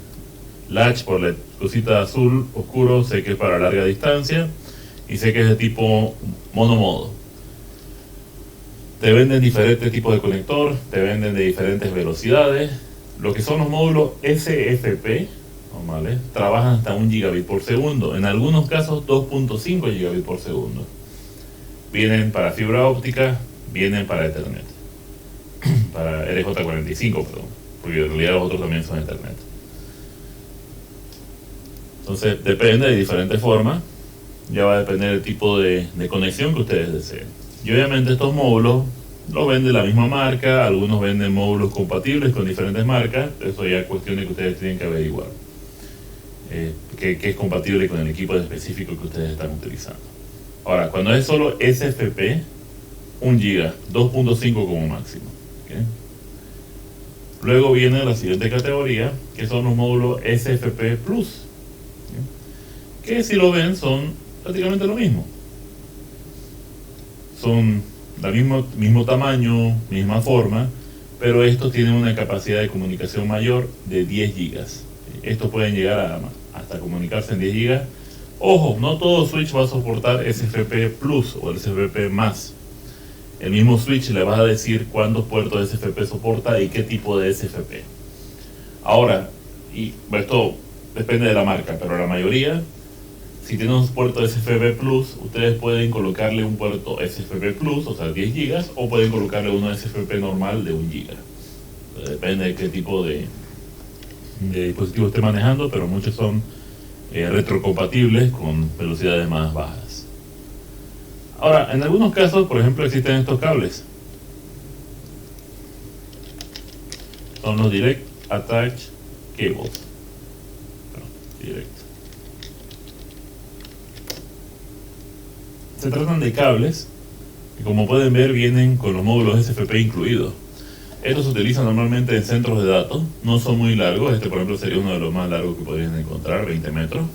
latch, por la cosita azul oscuro, sé que es para larga distancia y sé que es de tipo monomodo. Te venden diferentes tipos de conector, te venden de diferentes velocidades. Lo que son los módulos SFP normales trabajan hasta 1 gigabit por segundo, en algunos casos 2.5 gigabit por segundo. Vienen para fibra óptica, vienen para Ethernet, para RJ45, perdón, porque en realidad los otros también son Ethernet. Entonces depende de diferentes formas, ya va a depender del tipo de conexión que ustedes deseen. Y obviamente estos módulos los vende la misma marca, algunos venden módulos compatibles con diferentes marcas, eso ya es cuestión de que ustedes tienen que averiguar que es compatible con el equipo específico que ustedes están utilizando. Ahora, cuando es solo SFP, 1 giga, 2.5 como máximo. ¿Okay? Luego viene la siguiente categoría, que son los módulos SFP Plus, ¿okay? Que si lo ven son prácticamente lo mismo. Son del mismo tamaño, misma forma, pero estos tienen una capacidad de comunicación mayor de 10 gigas. Estos pueden llegar hasta comunicarse en 10 gigas. Ojo, no todo switch va a soportar SFP Plus o el SFP más. El mismo switch le va a decir cuántos puertos SFP soporta y qué tipo de SFP. Ahora, y esto depende de la marca, pero la mayoría, si tienen un puerto SFP Plus, ustedes pueden colocarle un puerto SFP Plus, o sea 10 gigas, o pueden colocarle uno SFP normal de 1 giga. Depende de qué tipo de dispositivo esté manejando, pero muchos son retrocompatibles con velocidades más bajas. Ahora, en algunos casos, por ejemplo, existen estos cables. Son los Direct Attach Cables. Direct. Se tratan de cables que, como pueden ver, vienen con los módulos SFP incluidos. Estos se utilizan normalmente en centros de datos, no son muy largos. Este, por ejemplo, sería uno de los más largos que podrían encontrar, 20 metros,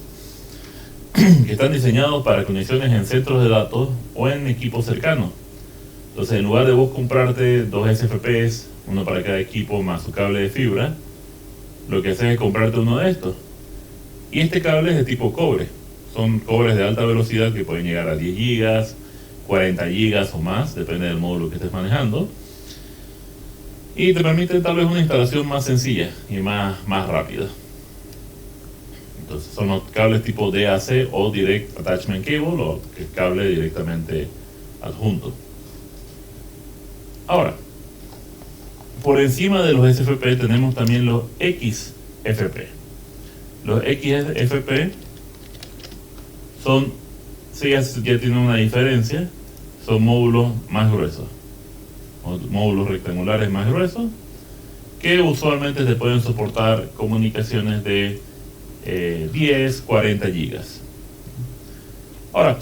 que están diseñados para conexiones en centros de datos o en equipos cercanos. Entonces, en lugar de vos comprarte dos SFPs, uno para cada equipo más su cable de fibra, lo que haces es comprarte uno de estos. Y este cable es de tipo cobre. Son cobres de alta velocidad que pueden llegar a 10 gigas, 40 gigas o más, depende del módulo que estés manejando. Y te permiten tal vez una instalación más sencilla y más rápida. Entonces son los cables tipo DAC o Direct Attachment Cable, o que cable directamente adjunto. Ahora, por encima de los SFP tenemos también los XFP. Los XFP son, sí, ya tienen una diferencia, son módulos más gruesos, módulos rectangulares más gruesos, que usualmente se pueden soportar comunicaciones de 10, 40 gigas. Ahora,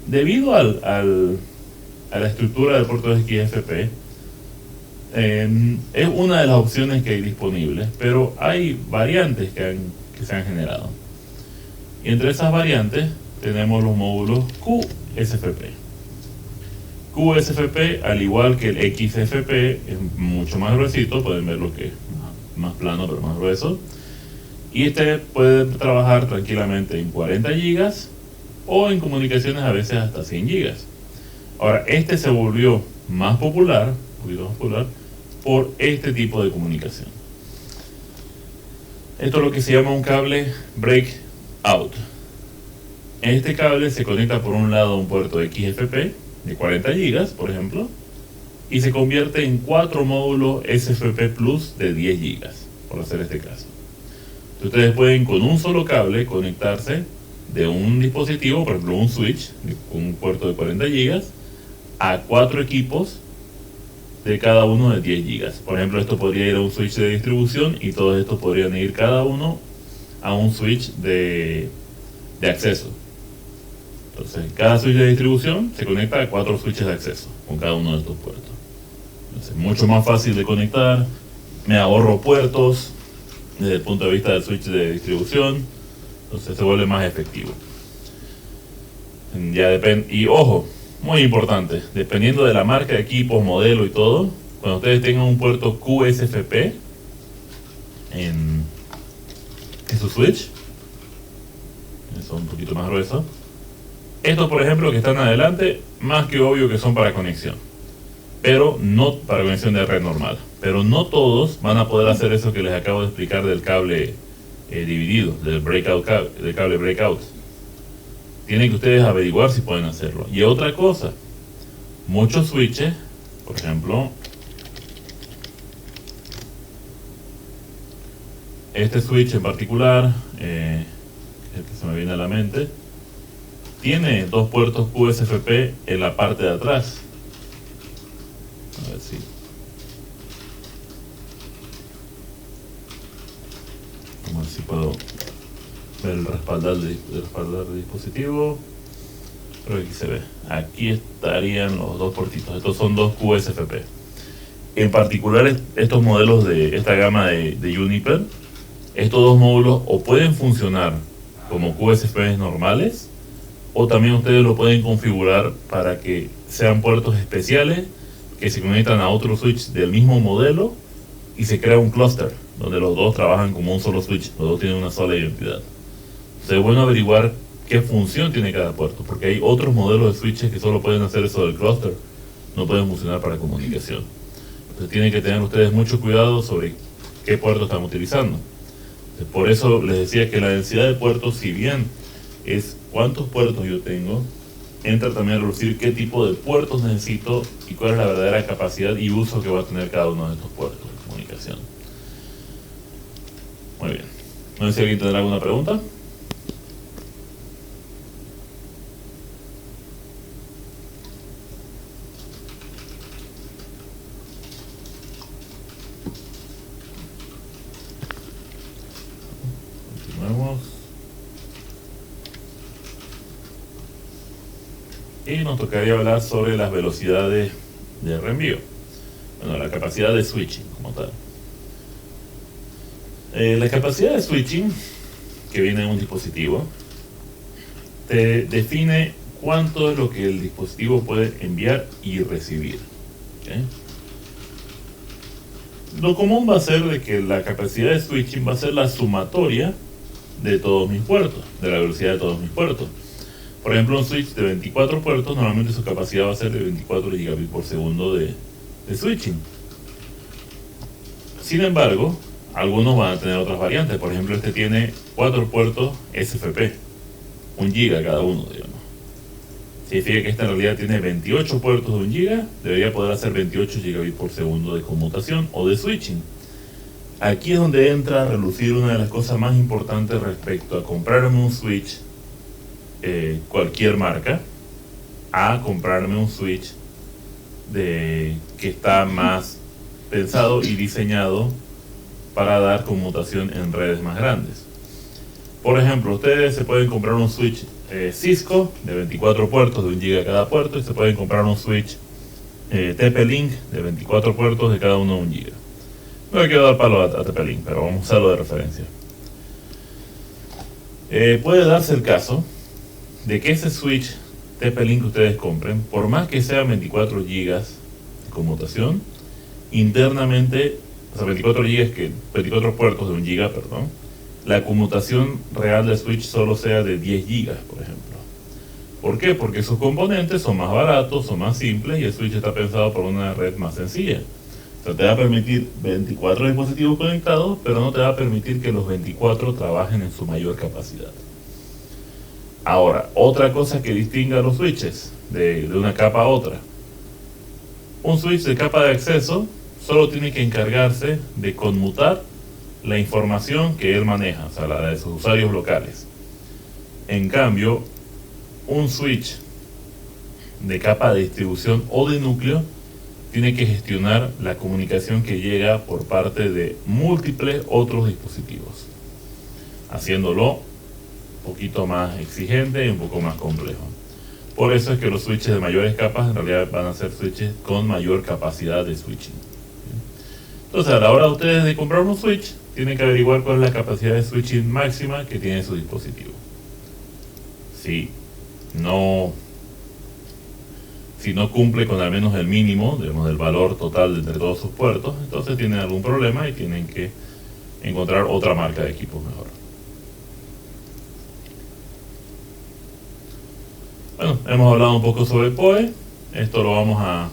debido a la estructura del puerto XFP, es una de las opciones que hay disponibles, pero hay variantes que se han generado. Y entre esas variantes tenemos los módulos QSFP. QSFP, al igual que el XFP, es mucho más gruesito, pueden ver lo que es más plano pero más grueso. Y este puede trabajar tranquilamente en 40 gigas o en comunicaciones a veces hasta 100 gigas. Ahora, este se volvió más popular, un poquito más popular, por este tipo de comunicación. Esto es lo que se llama un cable breakout. Este cable se conecta por un lado a un puerto XFP de 40 gigas, por ejemplo, y se convierte en 4 módulos SFP Plus de 10 gigas, por hacer este caso. Ustedes pueden con un solo cable conectarse de un dispositivo, por ejemplo un switch con un puerto de 40 gigas, a 4 equipos de cada uno de 10 gigas. Por ejemplo, esto podría ir a un switch de distribución y todos estos podrían ir cada uno a un switch de acceso. Entonces, cada switch de distribución se conecta a 4 switches de acceso con cada uno de estos puertos. Entonces, mucho más fácil de conectar, me ahorro puertos desde el punto de vista del switch de distribución, entonces se vuelve más efectivo. Ya depende, y ojo, muy importante, dependiendo de la marca de equipos, modelo y todo, cuando ustedes tengan un puerto QSFP en su switch, son un poquito más gruesos. Estos, por ejemplo, que están adelante, más que obvio que son para conexión, pero no para conexión de red normal. Pero no todos van a poder hacer eso que les acabo de explicar del cable dividido, del cable breakout. Tienen que ustedes averiguar si pueden hacerlo. Y otra cosa, muchos switches, por ejemplo, este switch en particular, el que se me viene a la mente, tiene 2 puertos QSFP en la parte de atrás. A ver si... Vamos a ver si puedo ver el respaldar de dispositivo. Creo que aquí se ve. Aquí estarían los 2 puertitos. Estos son 2 QSFP. En particular, estos modelos de esta gama de Juniper, estos 2 módulos o pueden funcionar como QSFP normales, o también ustedes lo pueden configurar para que sean puertos especiales que se conectan a otro switch del mismo modelo y se crea un clúster donde los dos trabajan como un solo switch, los dos tienen una sola identidad. Entonces es bueno averiguar qué función tiene cada puerto, porque hay otros modelos de switches que solo pueden hacer eso del clúster, no pueden funcionar para comunicación. Entonces tienen que tener ustedes mucho cuidado sobre qué puerto están utilizando. Entonces, por eso les decía que la densidad de puertos, si bien es cuántos puertos yo tengo, entra también a reducir qué tipo de puertos necesito y cuál es la verdadera capacidad y uso que va a tener cada uno de estos puertos de comunicación. Muy bien. No sé si alguien tendrá alguna pregunta. y nos tocaría hablar sobre las velocidades de reenvío. Bueno, la capacidad de switching como tal. La capacidad de switching que viene en un dispositivo te define cuánto es lo que el dispositivo puede enviar y recibir. ¿Okay? Lo común va a ser de que la capacidad de switching va a ser la sumatoria de todos mis puertos, de la velocidad de todos mis puertos. Por ejemplo, un switch de 24 puertos, normalmente su capacidad va a ser de 24 gigabits por segundo de switching. Sin embargo, algunos van a tener otras variantes. Por ejemplo, este tiene 4 puertos SFP, 1 giga cada uno, digamos. Significa que esta en realidad tiene 28 puertos de 1 giga, debería poder hacer 28 gigabits por segundo de conmutación o de switching. Aquí es donde entra a relucir una de las cosas más importantes respecto a comprarme un switch cualquier marca a comprarme un switch que está más pensado y diseñado para dar conmutación en redes más grandes. Por ejemplo, ustedes se pueden comprar un switch Cisco de 24 puertos de 1 giga cada puerto, y se pueden comprar un switch TP-Link de 24 puertos de cada uno de 1 giga. No le quiero dar palo a TP-Link, pero vamos a usarlo de referencia. Puede darse el caso de que ese switch TP-Link que ustedes compren, por más que sea 24 gigas de conmutación, internamente, o sea, 24 puertos de 1 giga, perdón, la conmutación real del switch solo sea de 10 gigas, por ejemplo. ¿Por qué? Porque sus componentes son más baratos, son más simples, y el switch está pensado para una red más sencilla. O sea, te va a permitir 24 dispositivos conectados, pero no te va a permitir que los 24 trabajen en su mayor capacidad. Ahora, otra cosa que distingue a los switches de una capa a otra. Un switch de capa de acceso solo tiene que encargarse de conmutar la información que él maneja, o sea, la de sus usuarios locales. En cambio, un switch de capa de distribución o de núcleo tiene que gestionar la comunicación que llega por parte de múltiples otros dispositivos, haciéndolo un poquito más exigente y un poco más complejo. Por eso es que los switches de mayores capas en realidad van a ser switches con mayor capacidad de switching. Entonces, a la hora de ustedes de comprar un switch, tienen que averiguar cuál es la capacidad de switching máxima que tiene su dispositivo. Si no cumple con al menos el mínimo, digamos, del valor total entre todos sus puertos, entonces tienen algún problema y tienen que encontrar otra marca de equipos mejor. Bueno, hemos hablado un poco sobre PoE. Esto lo vamos a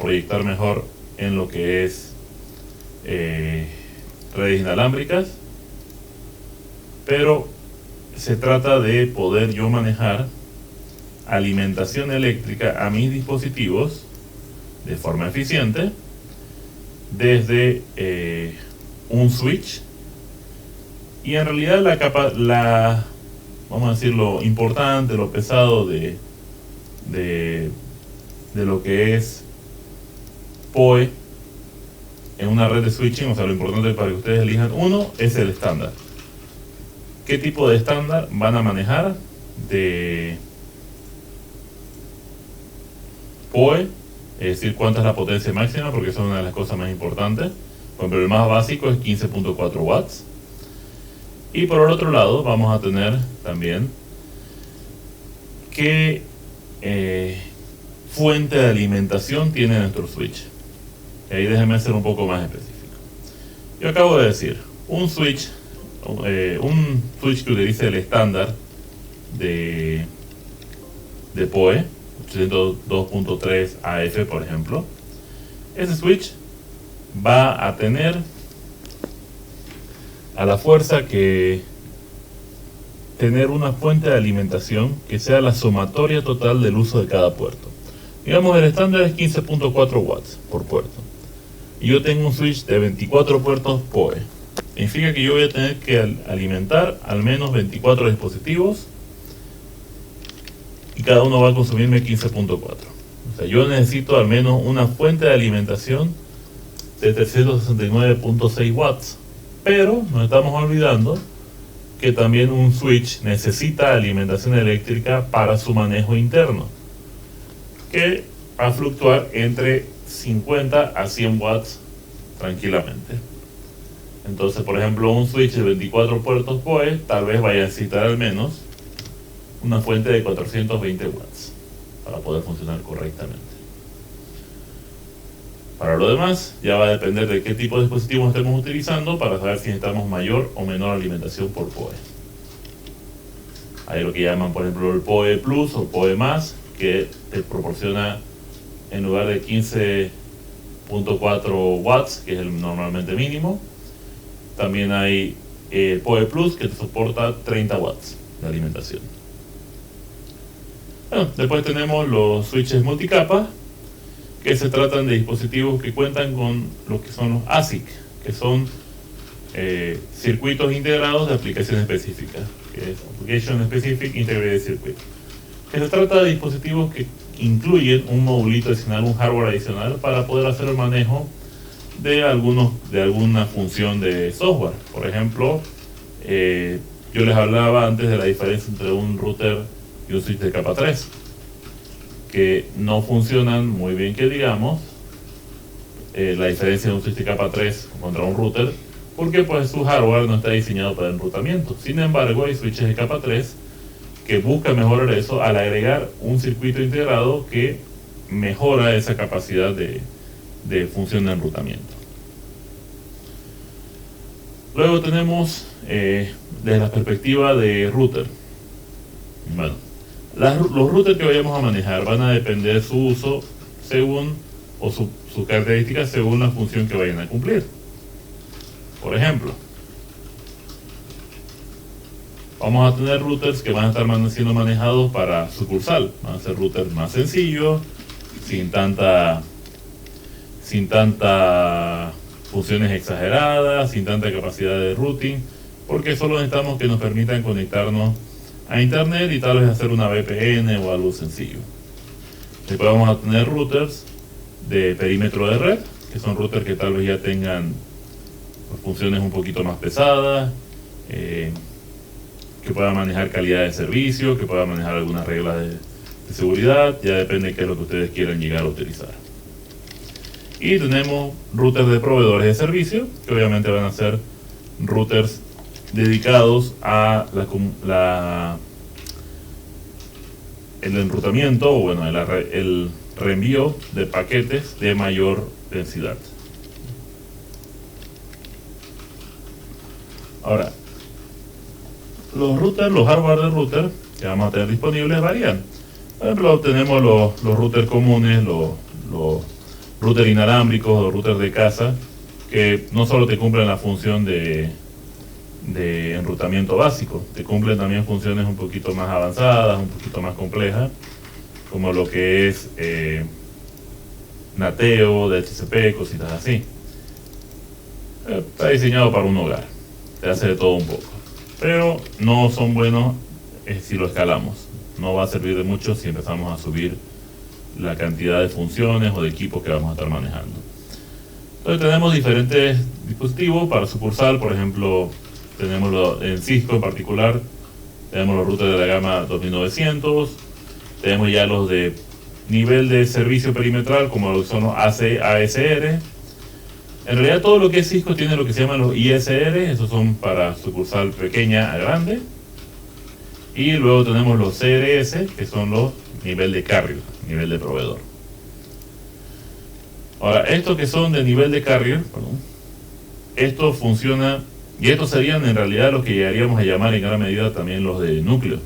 proyectar mejor en lo que es redes inalámbricas, pero se trata de poder yo manejar alimentación eléctrica a mis dispositivos de forma eficiente desde un switch, y en realidad vamos a decir, lo importante, lo pesado de lo que es PoE en una red de switching, o sea, lo importante para que ustedes elijan uno es el estándar. ¿Qué tipo de estándar van a manejar de PoE? Es decir, cuánta es la potencia máxima, porque eso es una de las cosas más importantes. Por ejemplo, el más básico es 15.4 watts. Y por el otro lado vamos a tener también qué fuente de alimentación tiene nuestro switch. Y ahí déjenme ser un poco más específico. Yo acabo de decir, un switch que utilice el estándar de PoE, 802.3 AF, por ejemplo, ese switch va a tener a la fuerza que tener una fuente de alimentación que sea la sumatoria total del uso de cada puerto. Digamos, el estándar es 15.4 watts por puerto, y yo tengo un switch de 24 puertos PoE. Significa que yo voy a tener que alimentar al menos 24 dispositivos, y cada uno va a consumirme 15.4. O sea, yo necesito al menos una fuente de alimentación de 369.6 watts. Pero nos estamos olvidando que también un switch necesita alimentación eléctrica para su manejo interno, que va a fluctuar entre 50 a 100 watts tranquilamente. Entonces, por ejemplo, un switch de 24 puertos PoE tal vez vaya a necesitar al menos una fuente de 420 watts para poder funcionar correctamente. Para lo demás, ya va a depender de qué tipo de dispositivos estemos utilizando para saber si necesitamos mayor o menor alimentación por PoE. Hay lo que llaman, por ejemplo, el PoE Plus o PoE Más, que te proporciona, en lugar de 15.4 watts, que es el normalmente mínimo, también hay PoE Plus, que te soporta 30 watts de alimentación. Bueno, después tenemos los switches multicapa, que se tratan de dispositivos que cuentan con lo que son los ASIC, que son circuitos integrados de aplicación específica, que es Application Specific Integrated Circuit, que se trata de dispositivos que incluyen un modulito adicional, un hardware adicional, para poder hacer el manejo de alguna función de software. Por ejemplo, yo les hablaba antes de la diferencia entre un router y un switch de capa 3, que no funcionan muy bien, que digamos, la diferencia de un switch de capa 3 contra un router, porque pues su hardware no está diseñado para enrutamiento. Sin embargo, hay switches de capa 3 que buscan mejorar eso al agregar un circuito integrado que mejora esa capacidad de función de enrutamiento. Luego tenemos, desde la perspectiva de router, bueno, los routers que vayamos a manejar van a depender su uso según, o sus características según la función que vayan a cumplir. Por ejemplo, vamos a tener routers que van a estar siendo manejados para sucursal. Van a ser routers más sencillos, sin tanta funciones exageradas, sin tanta capacidad de routing, porque solo necesitamos que nos permitan conectarnos a internet y tal vez hacer una VPN o algo sencillo. Después vamos a tener routers de perímetro de red, que son routers que tal vez ya tengan funciones un poquito más pesadas, que puedan manejar calidad de servicio, que puedan manejar algunas reglas de seguridad. Ya depende de qué es lo que ustedes quieran llegar a utilizar. Y tenemos routers de proveedores de servicio, que obviamente van a ser routers dedicados a el enrutamiento, o bueno, el reenvío de paquetes de mayor densidad. Ahora, los routers, los hardware de router que vamos a tener disponibles varían. Por ejemplo, tenemos los routers comunes, los routers inalámbricos, los routers de casa, que no solo te cumplen la función de enrutamiento básico, te cumplen también funciones un poquito más avanzadas, un poquito más complejas, como lo que es nateo, DHCP, cositas así. Está diseñado para un hogar, te hace de todo un poco, pero no son buenos si lo escalamos. No va a servir de mucho si empezamos a subir la cantidad de funciones o de equipos que vamos a estar manejando. Entonces tenemos diferentes dispositivos para sucursal. Por ejemplo, tenemos en Cisco en particular, tenemos los routers de la gama 2900, tenemos ya los de nivel de servicio perimetral, como lo que son los ASR. En realidad todo lo que es Cisco tiene lo que se llaman los ISR, esos son para sucursal pequeña a grande. Y luego tenemos los CRS, que son los nivel de carrier, nivel de proveedor. Ahora, estos que son de nivel de carrier, esto funciona, y estos serían en realidad los que llegaríamos a llamar en gran medida también los de núcleo.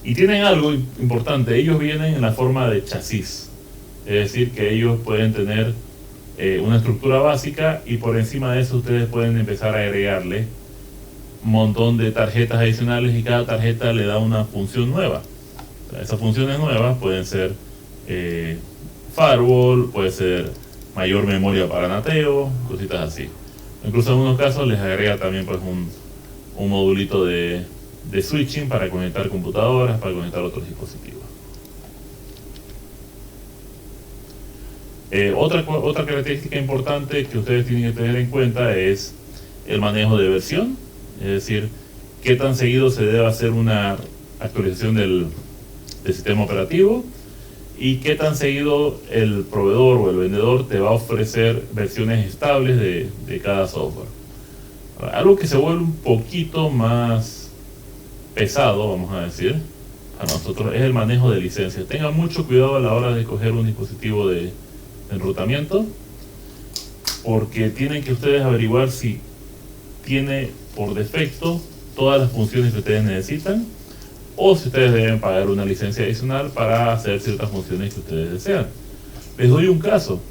Y tienen algo importante, ellos vienen en la forma de chasis, es decir, que ellos pueden tener una estructura básica, y por encima de eso ustedes pueden empezar a agregarle un montón de tarjetas adicionales, y cada tarjeta le da una función nueva. O sea, esas funciones nuevas pueden ser firewall, puede ser mayor memoria para nateo, cositas así. Incluso en algunos casos les agrega también pues un modulito de switching para conectar computadoras, para conectar otros dispositivos. Otra característica importante que ustedes tienen que tener en cuenta es el manejo de versión. Es decir, qué tan seguido se debe hacer una actualización del sistema operativo y qué tan seguido el proveedor o el vendedor te va a ofrecer versiones estables de cada software. Algo que se vuelve un poquito más pesado, vamos a decir, para nosotros es el manejo de licencias. Tengan mucho cuidado a la hora de escoger un dispositivo de enrutamiento, porque tienen que ustedes averiguar si tiene por defecto todas las funciones que ustedes necesitan, o si ustedes deben pagar una licencia adicional para hacer ciertas funciones que ustedes desean. Les doy un caso.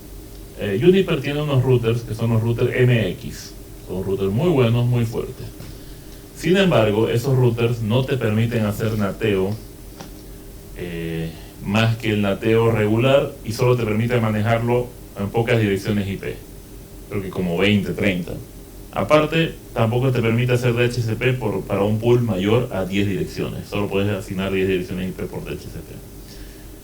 Juniper tiene unos routers que son los routers MX. Son routers muy buenos, muy fuertes. Sin embargo, esos routers no te permiten hacer nateo más que el nateo regular, y solo te permite manejarlo en pocas direcciones IP. Creo que como 20, 30. Aparte, tampoco te permite hacer DHCP para un pool mayor a 10 direcciones. Solo puedes asignar 10 direcciones IP por DHCP.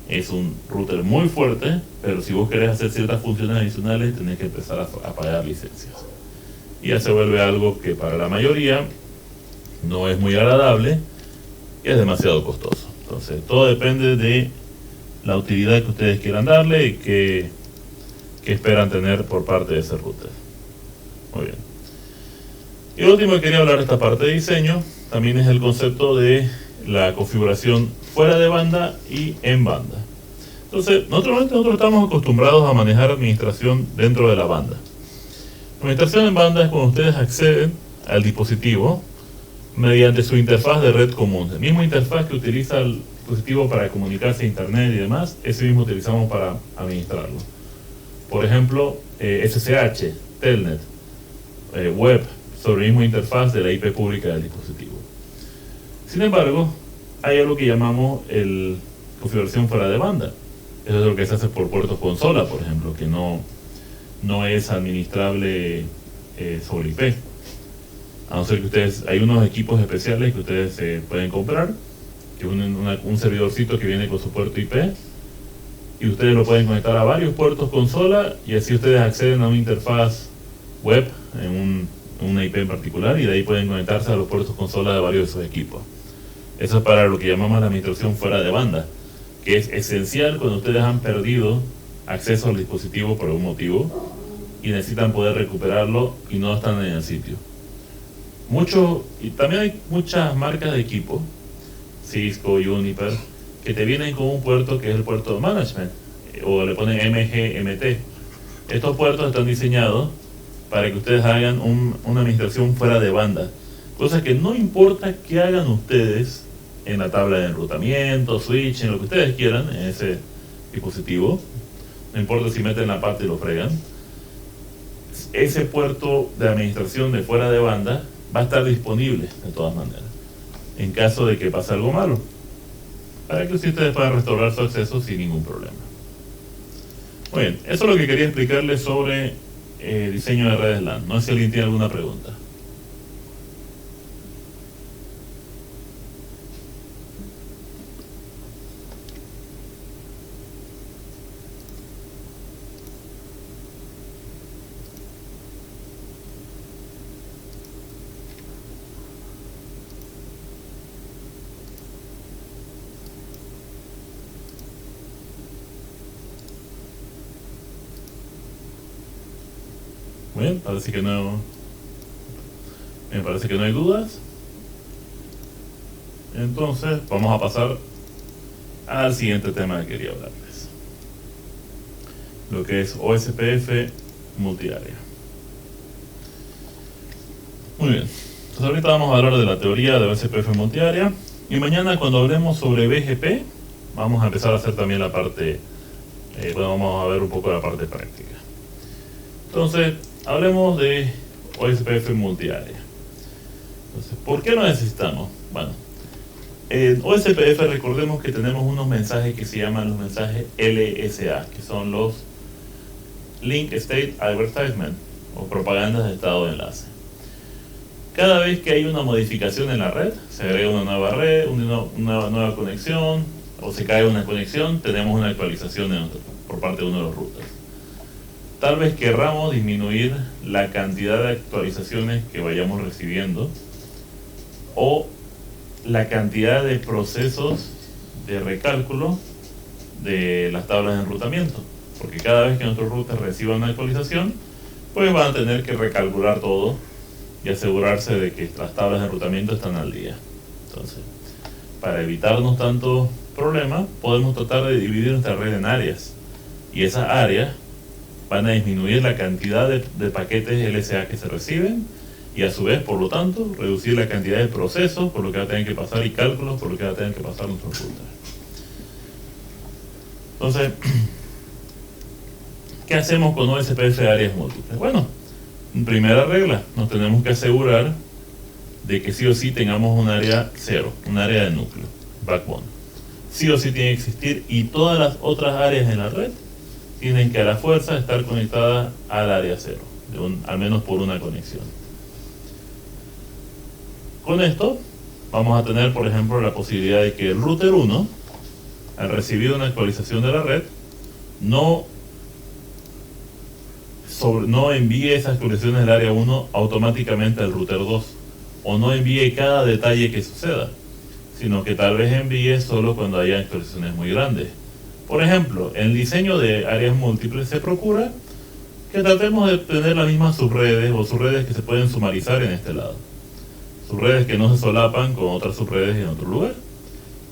Es un router muy fuerte, pero si vos querés hacer ciertas funciones adicionales, tenés que empezar a pagar licencias. Y ya se vuelve algo que para la mayoría no es muy agradable y es demasiado costoso. Entonces, todo depende de la utilidad que ustedes quieran darle y que esperan tener por parte de ese router. Muy bien. Y lo último que quería hablar de esta parte de diseño también es el concepto de la configuración fuera de banda y en banda. Entonces, nosotros estamos acostumbrados a manejar administración dentro de la banda. La administración en banda es cuando ustedes acceden al dispositivo mediante su interfaz de red común. El mismo interfaz que utiliza el dispositivo para comunicarse a internet y demás, ese mismo utilizamos para administrarlo. Por ejemplo, SSH, Telnet, web, sobre el mismo interfaz de la IP pública del dispositivo. Sin embargo, hay algo que llamamos configuración fuera de banda. Eso es lo que se hace por puertos consola, por ejemplo, que no es administrable sobre IP. A no ser que ustedes, hay unos equipos especiales que ustedes pueden comprar, que es un servidorcito que viene con su puerto IP, y ustedes lo pueden conectar a varios puertos consola, y así ustedes acceden a una interfaz web en una IP en particular, y de ahí pueden conectarse a los puertos consola de varios de esos equipos. Eso es para lo que llamamos la administración fuera de banda, que es esencial cuando ustedes han perdido acceso al dispositivo por algún motivo y necesitan poder recuperarlo y no están en el sitio. Y también hay muchas marcas de equipo, Cisco, Juniper, que te vienen con un puerto que es el puerto de management, o le ponen MGMT. Estos puertos están diseñados para que ustedes hagan una administración fuera de banda, cosa que no importa qué hagan ustedes en la tabla de enrutamiento, switch, en lo que ustedes quieran en ese dispositivo, no importa si meten la pata y lo fregan, ese puerto de administración de fuera de banda va a estar disponible de todas maneras en caso de que pase algo malo, para que ustedes puedan restaurar su acceso sin ningún problema. Muy bien, eso es lo que quería explicarles sobre diseño de redes LAN. No sé si alguien tiene alguna pregunta. Muy bien, parece que no. Me parece que no hay dudas. Entonces, vamos a pasar al siguiente tema que quería hablarles. Lo que es OSPF multiárea. Muy bien. Entonces, ahorita vamos a hablar de la teoría de OSPF multiárea. Y mañana, cuando hablemos sobre BGP, vamos a empezar a hacer también la parte. Vamos a ver un poco la parte práctica. Entonces, hablemos de OSPF multiárea. Entonces, ¿por qué lo necesitamos? Bueno, en OSPF recordemos que tenemos unos mensajes que se llaman los mensajes LSA, que son los Link State Advertisement, o propagandas de estado de enlace. Cada vez que hay una modificación en la red, se agrega una nueva red, una nueva conexión, o se cae una conexión, tenemos una actualización por parte de uno de los routers. Tal vez querramos disminuir la cantidad de actualizaciones que vayamos recibiendo o la cantidad de procesos de recálculo de las tablas de enrutamiento, porque cada vez que nuestros routers reciban una actualización, pues van a tener que recalcular todo y asegurarse de que las tablas de enrutamiento están al día. Entonces, para evitarnos tanto problema, podemos tratar de dividir nuestra red en áreas, y esas áreas van a disminuir la cantidad de paquetes LSA que se reciben, y a su vez, por lo tanto, reducir la cantidad de procesos por lo que va a tener que pasar y cálculos por lo que va a tener que pasar nuestro router. Entonces, ¿qué hacemos con OSPF de áreas múltiples? Bueno, primera regla, nos tenemos que asegurar de que sí o sí tengamos un área cero, un área de núcleo, backbone. Sí o sí tiene que existir, y todas las otras áreas en la red tienen que a la fuerza estar conectadas al área cero, al menos por una conexión. Con esto vamos a tener, por ejemplo, la posibilidad de que el router 1, al recibir una actualización de la red, no envíe esas actualizaciones del área 1 automáticamente al router 2, o no envíe cada detalle que suceda, sino que tal vez envíe solo cuando haya actualizaciones muy grandes. Por ejemplo, en el diseño de áreas múltiples se procura que tratemos de tener las mismas subredes o subredes que se pueden sumarizar en este lado. Subredes que no se solapan con otras subredes en otro lugar.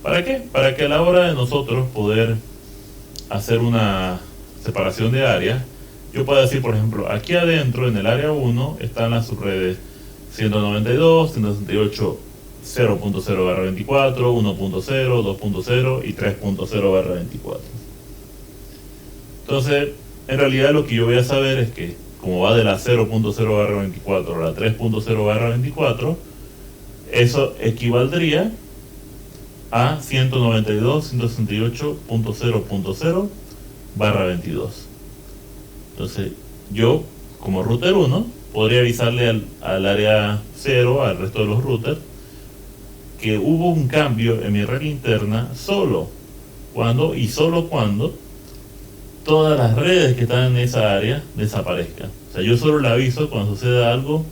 ¿Para qué? Para que a la hora de nosotros poder hacer una separación de áreas, yo puedo decir, por ejemplo, aquí adentro en el área 1 están las subredes 192, 168, 0.0/24, 1.0, 2.0 y 3.0/24. Entonces, en realidad lo que yo voy a saber es que, como va de la 0.0/24 a la 3.0/24, eso equivaldría a 192.168.0.0/22. Entonces, yo, como router 1, podría avisarle al área 0, al resto de los routers, que hubo un cambio en mi red interna solo cuando todas las redes que están en esa área desaparezcan. O sea, yo solo le aviso cuando suceda algo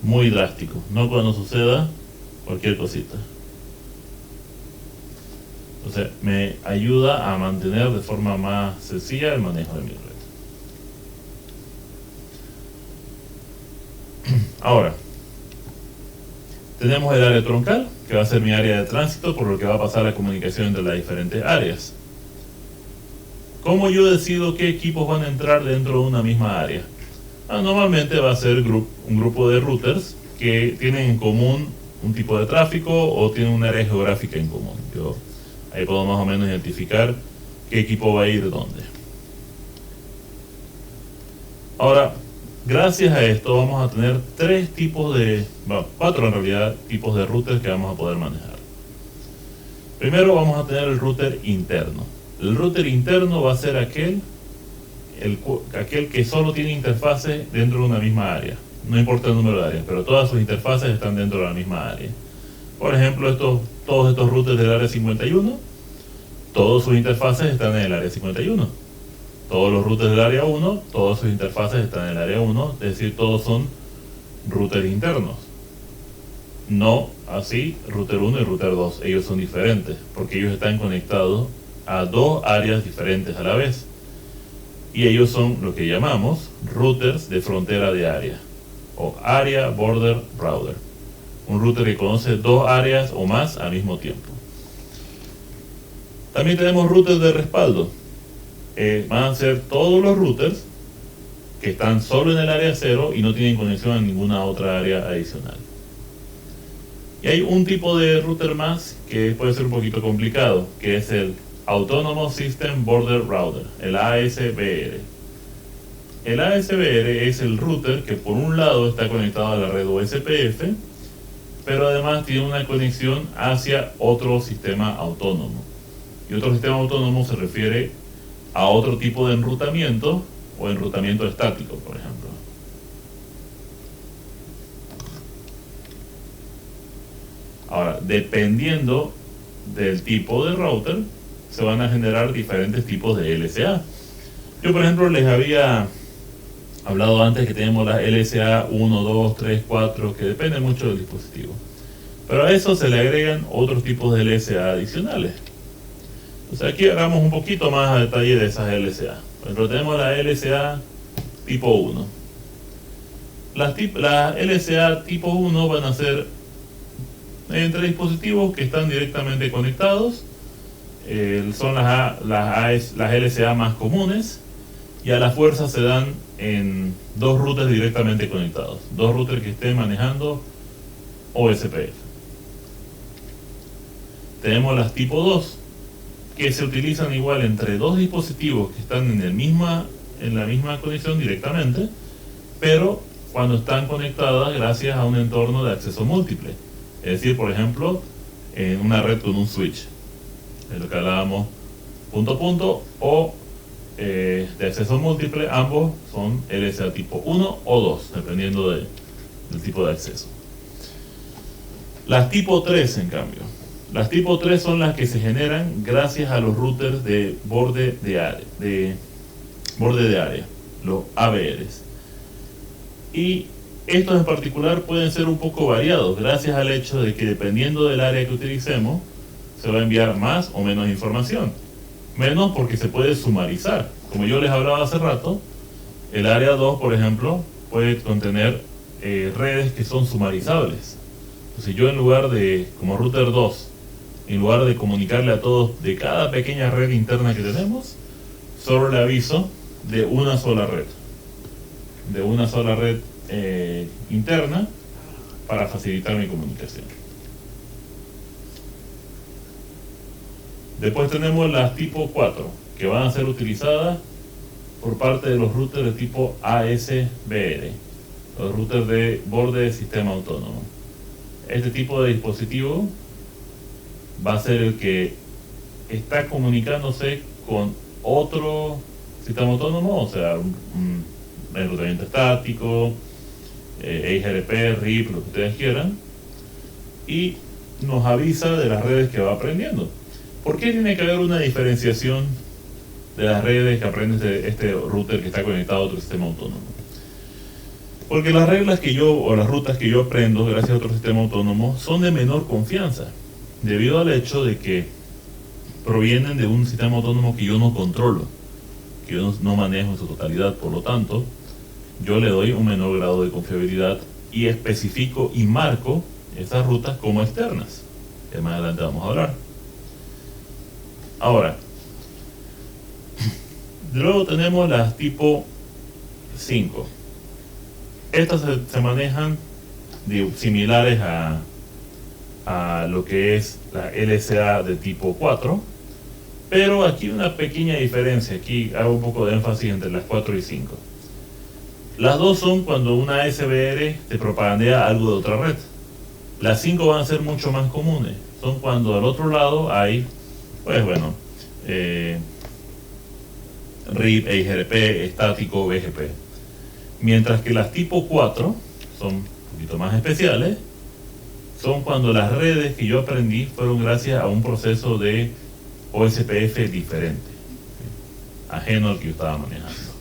muy drástico, no cuando suceda cualquier cosita. O sea, me ayuda a mantener de forma más sencilla el manejo de mi red. Ahora, tenemos el área troncal, que va a ser mi área de tránsito, por lo que va a pasar la comunicación entre las diferentes áreas. ¿Cómo yo decido qué equipos van a entrar dentro de una misma área? Normalmente va a ser un grupo de routers que tienen en común un tipo de tráfico o tienen un área geográfica en común. Ahí puedo más o menos identificar qué equipo va a ir dónde. Ahora, gracias a esto vamos a tener cuatro en realidad, tipos de routers que vamos a poder manejar. Primero vamos a tener el router interno. El router interno va a ser aquel que solo tiene interfaces dentro de una misma área. No importa el número de áreas, pero todas sus interfaces están dentro de la misma área. Por ejemplo, todos estos routers del área 51, todas sus interfaces están en el área 51. Todos los routers del área 1, todas sus interfaces están en el área 1, es decir, todos son routers internos. No así router 1 y router 2, ellos son diferentes, porque ellos están conectados a dos áreas diferentes a la vez. Y ellos son lo que llamamos routers de frontera de área, o Area Border Router. Un router que conoce dos áreas o más al mismo tiempo. También tenemos routers de respaldo. Van a ser todos los routers que están solo en el área 0 y no tienen conexión a ninguna otra área adicional. Y hay un tipo de router más que puede ser un poquito complicado, que es el Autonomous System Border Router, el ASBR. El ASBR es el router que por un lado está conectado a la red OSPF, pero además tiene una conexión hacia otro sistema autónomo. Y otro sistema autónomo se refiere a otro tipo de enrutamiento o enrutamiento estático, por ejemplo. Ahora, dependiendo del tipo de router, se van a generar diferentes tipos de LSA. Yo, por ejemplo, les había hablado antes que tenemos las LSA 1, 2, 3, 4, que depende mucho del dispositivo. Pero a eso se le agregan otros tipos de LSA adicionales. Entonces aquí hagamos un poquito más a detalle de esas LSA. Por ejemplo, tenemos la LSA tipo 1. Las LSA tipo 1 van a ser entre dispositivos que están directamente conectados. Son las LSA más comunes, y a la fuerza se dan en dos routers directamente conectados, dos routers que estén manejando OSPF. Tenemos las tipo 2, que se utilizan igual entre dos dispositivos que están en la misma conexión directamente, pero cuando están conectadas gracias a un entorno de acceso múltiple. Es decir, por ejemplo, en una red con un switch, es lo que hablábamos, punto a punto, o de acceso múltiple. Ambos son LSA tipo 1 o 2, dependiendo del tipo de acceso. Las tipo 3, en cambio, las tipo 3 son las que se generan gracias a los routers de borde de área, los ABRs. Y estos en particular pueden ser un poco variados, gracias al hecho de que dependiendo del área que utilicemos, se va a enviar más o menos información. Menos porque se puede sumarizar. Como yo les hablaba hace rato, el área 2, por ejemplo, puede contener redes que son sumarizables. Entonces yo, en lugar de, como router 2, en lugar de comunicarle a todos de cada pequeña red interna que tenemos, solo le aviso de una sola red. De una sola red interna, para facilitar mi comunicación. Después tenemos las tipo 4, que van a ser utilizadas por parte de los routers de tipo ASBR, los routers de borde de sistema autónomo. Este tipo de dispositivo va a ser el que está comunicándose con otro sistema autónomo, o sea, un enrutamiento estático, EIGRP, RIP, lo que ustedes quieran, y nos avisa de las redes que va aprendiendo. ¿Por qué tiene que haber una diferenciación de las redes que aprende de este router que está conectado a otro sistema autónomo? Porque las reglas o las rutas que yo aprendo gracias a otro sistema autónomo son de menor confianza, debido al hecho de que provienen de un sistema autónomo que yo no controlo, que yo no manejo en su totalidad. Por lo tanto, yo le doy un menor grado de confiabilidad y especifico y marco esas rutas como externas, que más adelante vamos a hablar. Ahora, luego tenemos las tipo 5. Estas se manejan similares a lo que es la LSA de tipo 4, pero aquí una pequeña diferencia. Aquí hago un poco de énfasis entre las 4 y 5. Las dos son cuando una SBR te propagandea algo de otra red. Las 5 van a ser mucho más comunes. Son cuando al otro lado hay, pues bueno, RIP, EIGRP, estático, BGP. Mientras que las tipo 4 son un poquito más especiales, son cuando las redes que yo aprendí fueron gracias a un proceso de OSPF diferente, ajeno al que yo estaba manejando.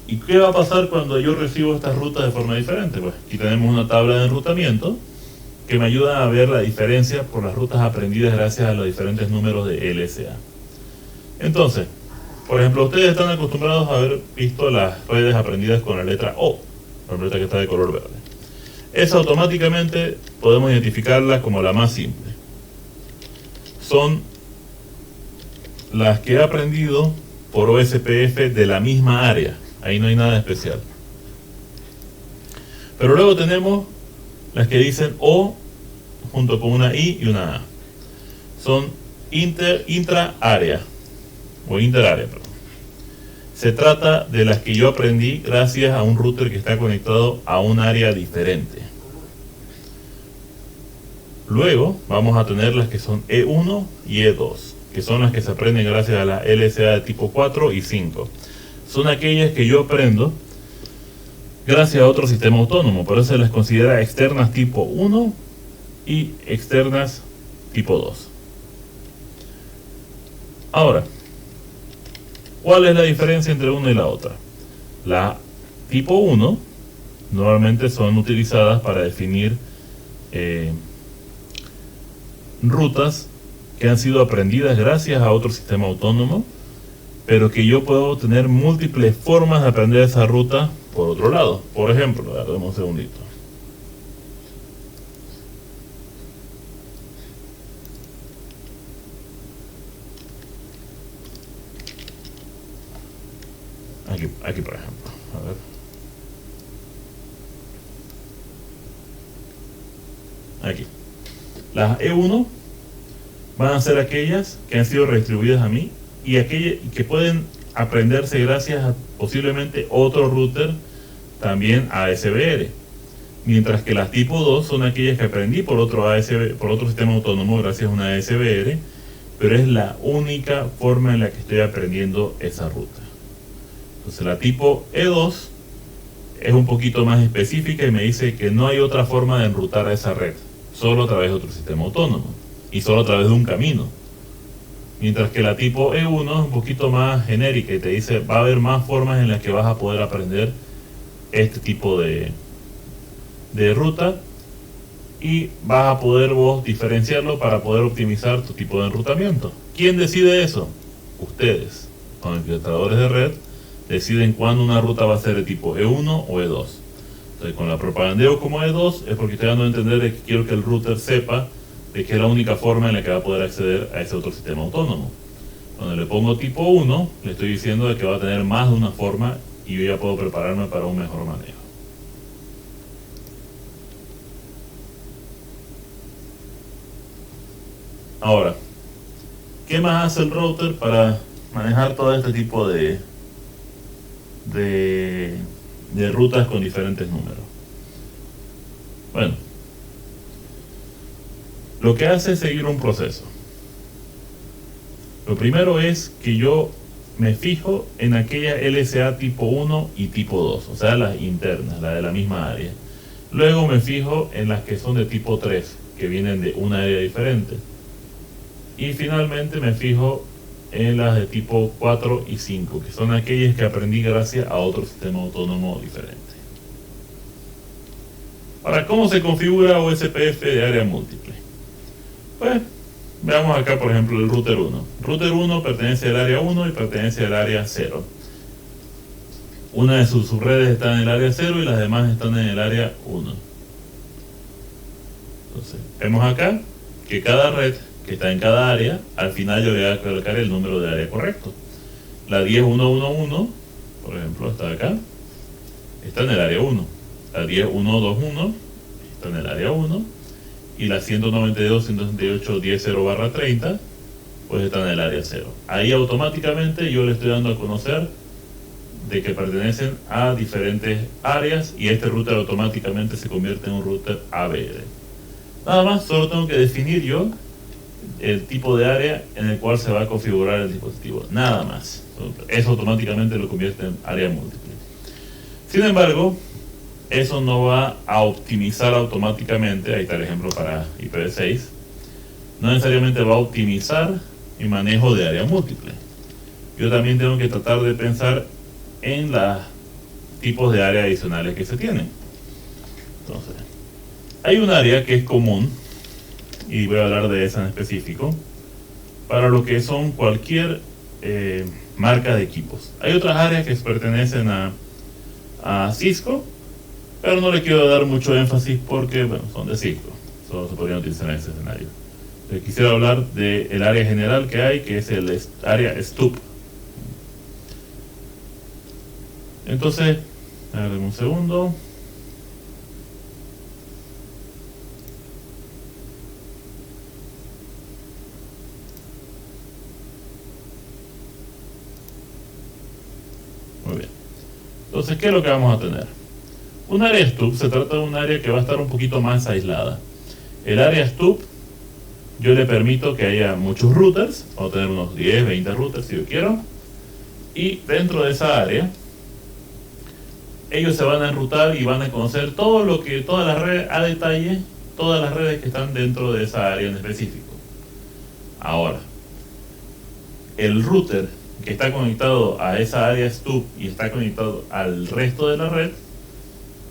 ¿Y qué va a pasar cuando yo recibo estas rutas de forma diferente? Pues aquí tenemos una tabla de enrutamiento que me ayuda a ver la diferencia por las rutas aprendidas gracias a los diferentes números de LSA. Entonces, por ejemplo, ustedes están acostumbrados a haber visto las redes aprendidas con la letra O, la letra que está de color verde. Esa automáticamente podemos identificarla como la más simple. Son las que he aprendido por OSPF de la misma área. Ahí no hay nada especial. Pero luego tenemos las que dicen O junto con una I y una A. Son intra-área o interárea, perdón. Se trata de las que yo aprendí gracias a un router que está conectado a un área diferente. Luego vamos a tener las que son E1 y E2, que son las que se aprenden gracias a la LSA de tipo 4 y 5. Son aquellas que yo aprendo gracias a otro sistema autónomo, por eso se las considera externas tipo 1 y externas tipo 2. Ahora, ¿cuál es la diferencia entre una y la otra? La tipo 1 normalmente son utilizadas para definir rutas que han sido aprendidas gracias a otro sistema autónomo, pero que yo puedo tener múltiples formas de aprender esa ruta por otro lado. Por ejemplo, dame un segundito. Aquí por ejemplo, a ver. Aquí. Las E1 van a ser aquellas que han sido redistribuidas a mí y aquellas que pueden aprenderse gracias a posiblemente otro router también ASBR. Mientras que las tipo 2 son aquellas que aprendí por otro sistema autónomo gracias a una ASBR, pero es la única forma en la que estoy aprendiendo esa ruta. Entonces la tipo E2 es un poquito más específica y me dice que no hay otra forma de enrutar a esa red, solo a través de otro sistema autónomo y solo a través de un camino. Mientras que la tipo E1 es un poquito más genérica y te dice va a haber más formas en las que vas a poder aprender este tipo de ruta y vas a poder vos diferenciarlo para poder optimizar tu tipo de enrutamiento. ¿Quién decide eso? Ustedes, con administradores de red, deciden cuándo una ruta va a ser de tipo E1 o E2. Entonces, con la propagandeo como E2 es porque estoy dando a entender de que quiero que el router sepa de que es la única forma en la que va a poder acceder a ese otro sistema autónomo. Cuando le pongo tipo 1, le estoy diciendo de que va a tener más de una forma y yo ya puedo prepararme para un mejor manejo. Ahora, ¿qué más hace el router para manejar todo este tipo de rutas con diferentes números? Bueno, lo que hace es seguir un proceso. Lo primero es que yo me fijo en aquella LSA tipo 1 y tipo 2, o sea, las internas, las de la misma área. Luego me fijo en las que son de tipo 3, que vienen de una área diferente. Y finalmente me fijo en las de tipo 4 y 5, que son aquellas que aprendí gracias a otro sistema autónomo diferente. Ahora, ¿cómo se configura OSPF de área múltiple? Pues, veamos acá, por ejemplo, el router 1. Router 1 pertenece al área 1 y pertenece al área 0. Una de sus subredes está en el área 0 y las demás están en el área 1. Entonces, vemos acá que cada red que está en cada área, al final yo le voy a colocar el número de área correcto. La 10111, por ejemplo, está acá, está en el área 1. La 10121 está en el área 1. Y la 192.168.10.0/30, pues está en el área 0. Ahí automáticamente yo le estoy dando a conocer de que pertenecen a diferentes áreas y este router automáticamente se convierte en un router ABR. Nada más, solo tengo que definir yo el tipo de área en el cual se va a configurar el dispositivo. Nada más. Eso automáticamente lo convierte en área múltiple. Sin embargo, eso no va a optimizar automáticamente, ahí está el ejemplo para IPv6, no necesariamente va a optimizar mi manejo de área múltiple. Yo también tengo que tratar de pensar en los tipos de área adicionales que se tienen. Entonces, hay un área que es común, y voy a hablar de esa en específico, para lo que son cualquier marca de equipos. Hay otras áreas que pertenecen a Cisco, pero no le quiero dar mucho énfasis porque, bueno, son de Cisco, solo se podrían utilizar en ese escenario. Quisiera hablar del área general que hay, que es el área STUP. Entonces, a ver, un segundo. Muy bien. Entonces, ¿qué es lo que vamos a tener? Un área STUP se trata de un área que va a estar un poquito más aislada. El área STUP, yo le permito que haya muchos routers, vamos a tener unos 10, 20 routers si yo quiero, y dentro de esa área, ellos se van a enrutar y van a conocer todo lo que, todas las redes a detalle, todas las redes que están dentro de esa área en específico. Ahora, el router que está conectado a esa área STUP y está conectado al resto de la red,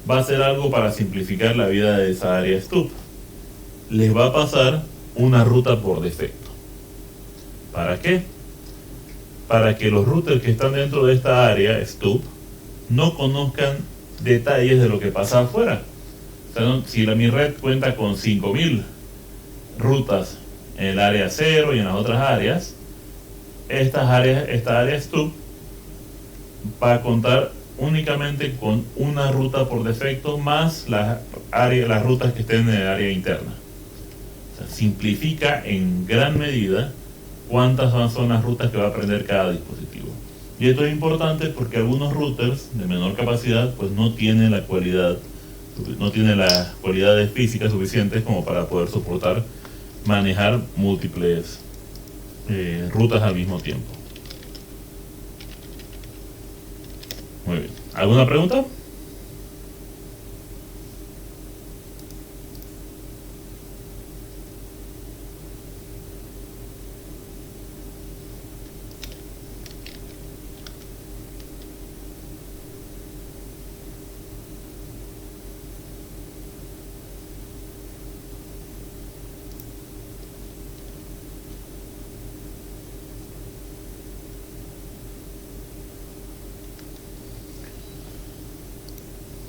va a hacer algo para simplificar la vida de esa área STUP. les va a pasar una ruta por defecto. ¿Para qué? Para que los routers que están dentro de esta área, STUB, no conozcan detalles de lo que pasa afuera. O sea, si mi red cuenta con 5000 rutas en el área 0 y en las otras áreas, esta área STUB va a contar únicamente con una ruta por defecto más las rutas que estén en el área interna. O sea, simplifica en gran medida cuántas son las rutas que va a aprender cada dispositivo. Y esto es importante porque algunos routers de menor capacidad pues no tienen las cualidades físicas suficientes como para poder soportar manejar múltiples rutas al mismo tiempo. Muy bien. ¿Alguna pregunta?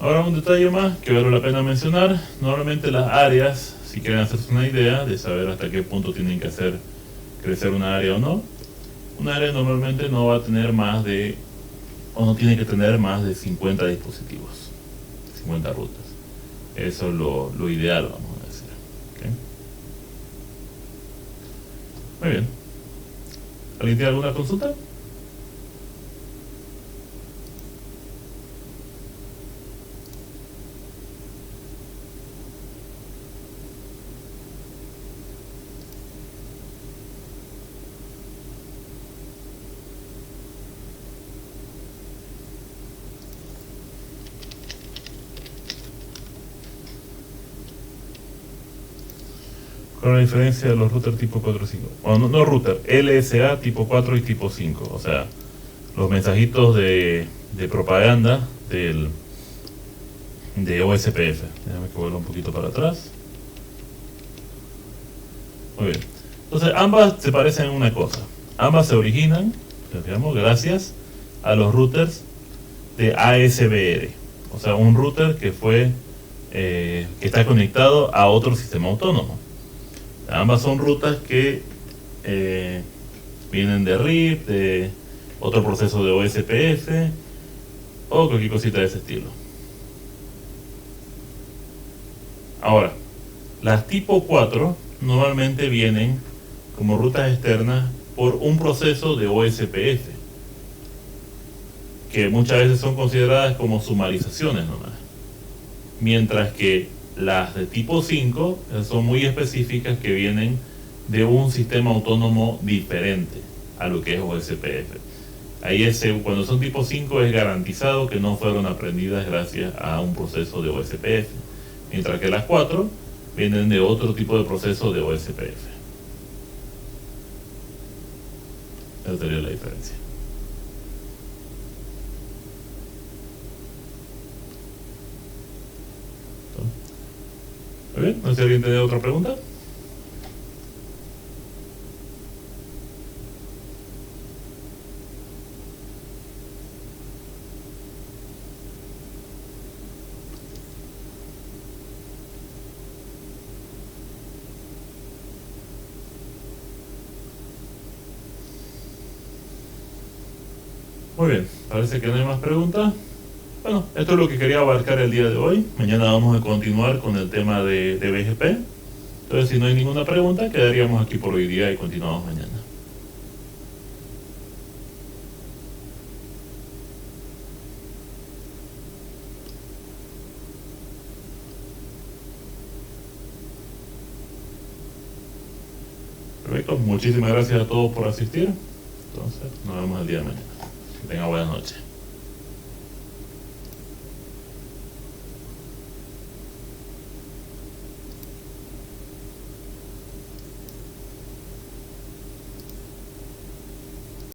Ahora un detalle más que vale la pena mencionar. Normalmente las áreas, si quieren hacerse una idea de saber hasta qué punto tienen que hacer crecer una área o no, una área normalmente no va a tener más de, o no tiene que tener más de 50 dispositivos, 50 rutas. Eso es lo ideal, vamos a decir. ¿Okay? Muy bien. ¿Alguien tiene alguna consulta? ¿Cuál es la diferencia de los routers tipo 4 y 5? Bueno, no router, LSA tipo 4 y tipo 5. O sea, los mensajitos de propaganda de OSPF. Déjame que vuelva un poquito para atrás. Muy bien. Entonces, ambas se parecen en una cosa. Ambas se originan, digamos, gracias a los routers de ASBR. O sea, un router que está conectado a otro sistema autónomo. Ambas son rutas que vienen de RIP, de otro proceso de OSPF o cualquier cosita de ese estilo. Ahora, las tipo 4 normalmente vienen como rutas externas por un proceso de OSPF, que muchas veces son consideradas como sumarizaciones nomás. Mientras que las de tipo 5 son muy específicas, que vienen de un sistema autónomo diferente a lo que es OSPF. Ahí cuando son tipo 5 es garantizado que no fueron aprendidas gracias a un proceso de OSPF. Mientras que las 4 vienen de otro tipo de proceso de OSPF. Esa sería la diferencia. Muy bien, no sé si alguien tiene otra pregunta. Muy bien, parece que no hay más preguntas. Bueno, esto es lo que quería abarcar el día de hoy. Mañana vamos a continuar con el tema de BGP. Entonces, si no hay ninguna pregunta, quedaríamos aquí por hoy día y continuamos mañana. Perfecto, muchísimas gracias a todos por asistir. Entonces, nos vemos el día de mañana. Que tengan buena noche.